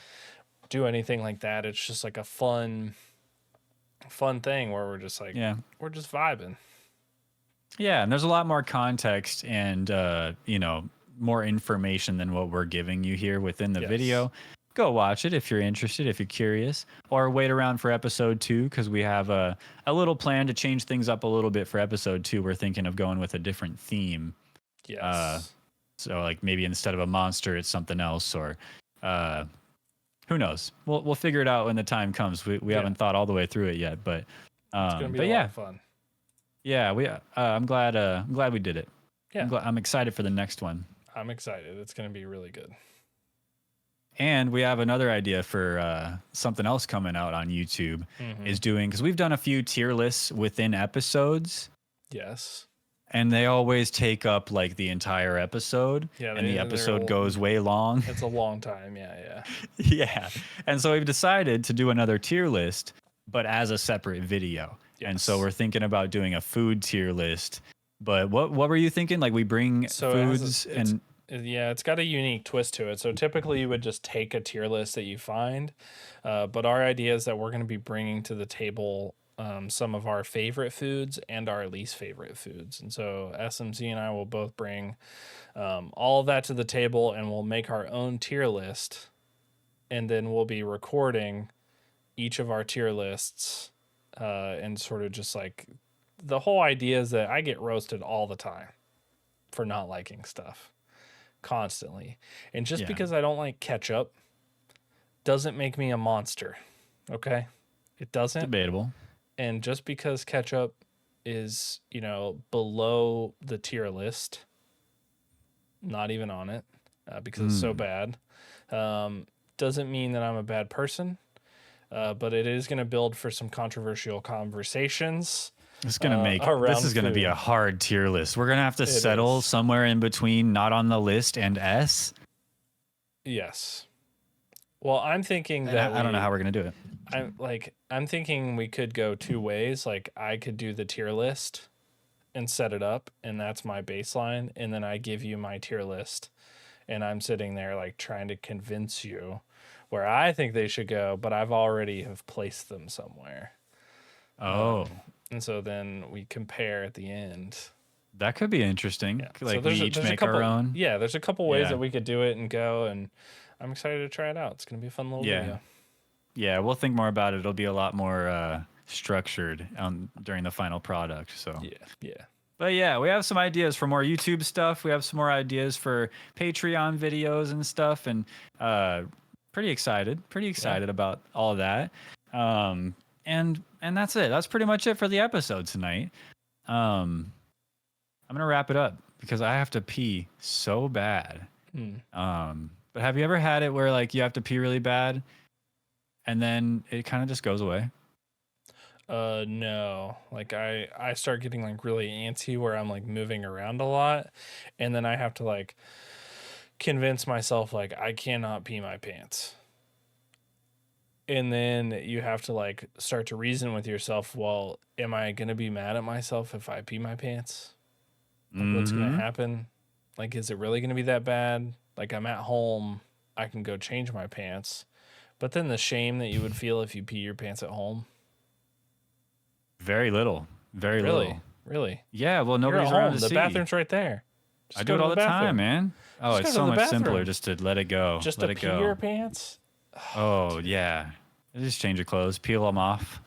do anything like that. It's just like a fun thing where we're just like, we're just vibing. Yeah, and there's a lot more context and more information than what we're giving you here within the video. Go watch it if you're interested, if you're curious, or wait around for episode 2 because we have a little plan to change things up a little bit for episode 2. We're thinking of going with a different theme. Yes. So like maybe instead of a monster, it's something else, or who knows? We'll figure it out when the time comes. We haven't thought all the way through it yet, but it's gonna be a lot of fun. Yeah, I'm glad we did it. Yeah, I'm excited for the next one. I'm excited. It's gonna be really good. And we have another idea for something else coming out on YouTube. Is doing, because we've done a few tier lists within episodes. Yes. And they always take up like the entire episode. Yeah, and the episode goes way long. It's a long time. Yeah. Yeah. And so we've decided to do another tier list, but as a separate video. Yes. And so we're thinking about doing a food tier list. But what were you thinking? Like we bring foods and... Yeah, it's got a unique twist to it. So typically you would just take a tier list that you find. But our idea is that we're going to be bringing to the table some of our favorite foods and our least favorite foods. And so SMC and I will both bring all of that to the table, and we'll make our own tier list. And then we'll be recording each of our tier lists and sort of just like the whole idea is that I get roasted all the time for not liking stuff constantly. And just because I don't like ketchup doesn't make me a monster. Okay? It doesn't. Debatable. And just because ketchup is, below the tier list, not even on it, because it's so bad. Doesn't mean that I'm a bad person, but it is going to build for some controversial conversations This around is gonna be a food. hard tier list. We're gonna have to It settle is. somewhere in between not on the list and S. Yes. Well, I'm thinking And that I don't know how we're gonna do it. I'm thinking we could go two ways. Like I could do the tier list and set it up, and that's my baseline, and then I give you my tier list, and I'm sitting there like trying to convince you where I think they should go, but I've already have placed them somewhere. Oh, And so then we compare at the end. that could be interesting. Yeah. So Like we each there's a make our couple own. yeah, there's a couple ways Yeah. that we could do it and go, and I'm excited to try it out. It's gonna be a fun little Yeah. video. Yeah, we'll think more about it. It'll be a lot more structured during the final product. So, Yeah, yeah. but yeah, we have some ideas for more YouTube stuff. We have some more ideas for Patreon videos and stuff, and pretty excited. Pretty excited about all of that. And that's it. That's pretty much it for the episode tonight. I'm gonna wrap it up because I have to pee so bad. But have you ever had it where like you have to pee really bad, and then it kind of just goes away? No. Like I start getting like really antsy where I'm like moving around a lot, and then I have to like convince myself like I cannot pee my pants. And then you have to like start to reason with yourself, well, am I going to be mad at myself if I pee my pants? Like what's going to happen? Like is it really going to be that bad? Like I'm at home, I can go change my pants. But then the shame that you would feel if you pee your pants at home. Very little. Very Really? little. Really? Yeah, well, You're nobody's at around home. to The see. bathroom's right there. I Just do go it to all the the time, bathroom. man. Oh, Just it's go so to the much simpler bathroom. just to let it go. Just Let to it pee go. your pants? Oh, yeah. Just change your clothes, peel them off.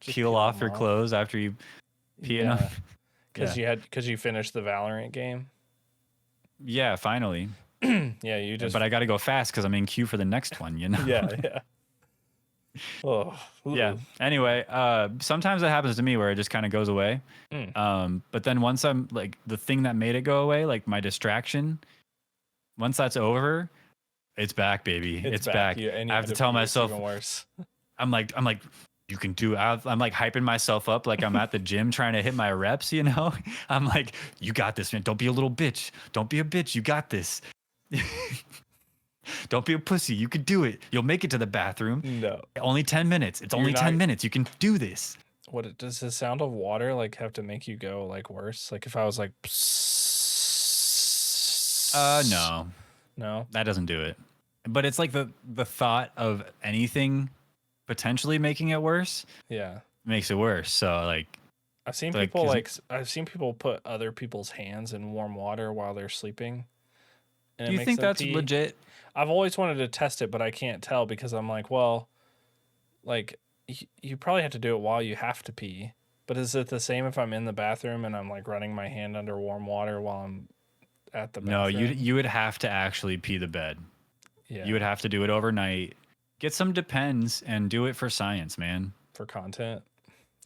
Just Peel peel off them your off. clothes after you pee in Yeah. them. Because you finished the Valorant game. Yeah, finally. Yeah, you just But I got to go fast because I'm in queue for the next one, you know? yeah. Oh, Yeah. Anyway, sometimes it happens to me where it just kind of goes away. But then once I'm like the thing that made it go away, like my distraction, once that's over, it's back, baby. It's back. You, and you I have end to up tell being myself, even worse. I'm like, you can do. I'm like hyping myself up, like I'm at the gym trying to hit my reps. You know, I'm like, you got this, man. Don't be a little bitch. Don't be a bitch. You got this. Don't be a pussy. You can do it. You'll make it to the bathroom. No. Only 10 minutes. It's only 10 minutes. You can do this. Does the sound of water like have to make you go like worse? Like if I was like, No, no, that doesn't do it. But it's like the thought of anything potentially making it worse yeah. makes it worse. So like, I've seen like, people is- I've seen people put other people's hands in warm water while they're sleeping. And do it you makes think them that's pee. legit? I've always wanted to test it, but I can't tell because I'm like, well, like you probably have to do it while you have to pee. But is it the same if I'm in the bathroom and I'm like running my hand under warm water while I'm at the bathroom? No, you would have to actually pee the bed. Yeah. You would have to do it overnight. Get some Depends and do it for science, man. For content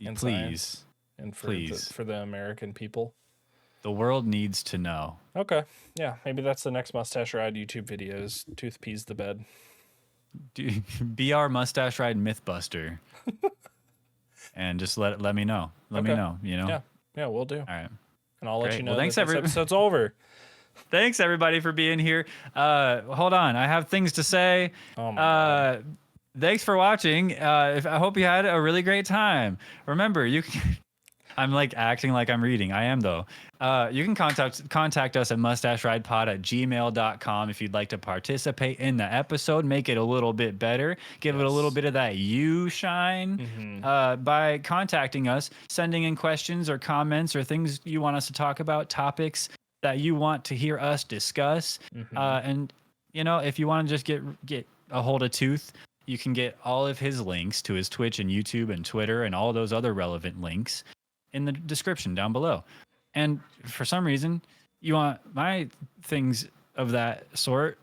and Please. science and for Please. for the American people. The world needs to know. Okay. Yeah, maybe that's the next Mustache Ride YouTube videos. Tooth pees the bed. Be our Mustache Ride Mythbuster. And just let me know. Let me Okay. know, you know? Yeah. Yeah, we'll do. All right. And I'll let Great. you know Well, thanks, that this every- episode's over. Thanks everybody for being here. Hold on. I have things to say. Oh my God. Thanks for watching. I hope you had a really great time. Remember, you can I'm like acting like I'm reading. I am though. You can contact us at mustacheridepod@gmail.com if you'd like to participate in the episode, make it a little bit better, give it a little bit of that you shine by contacting us, sending in questions or comments or things you want us to talk about, topics that you want to hear us discuss. And you know, if you want to just get a hold of Tooth, you can get all of his links to his Twitch and YouTube and Twitter and all those other relevant links in the description down below. And for some reason, you want my things of that sort,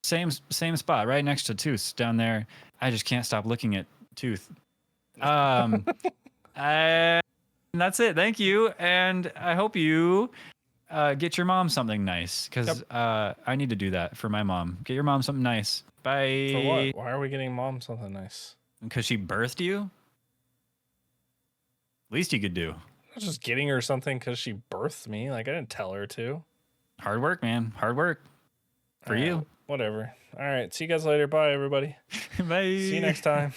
same spot, right next to Tooth down there. I just can't stop looking at Tooth. that's it. Thank you. And I hope you get your mom something nice because I need to do that for my mom. Get your mom something nice. For Bye. what? Why are we getting mom something nice? Because she birthed you? Least you could do. I was just getting her something because she birthed me. Like, I didn't tell her to. Hard work, man. Hard work. For you. Whatever. All right. See you guys later. Bye, everybody. Bye. See you next time.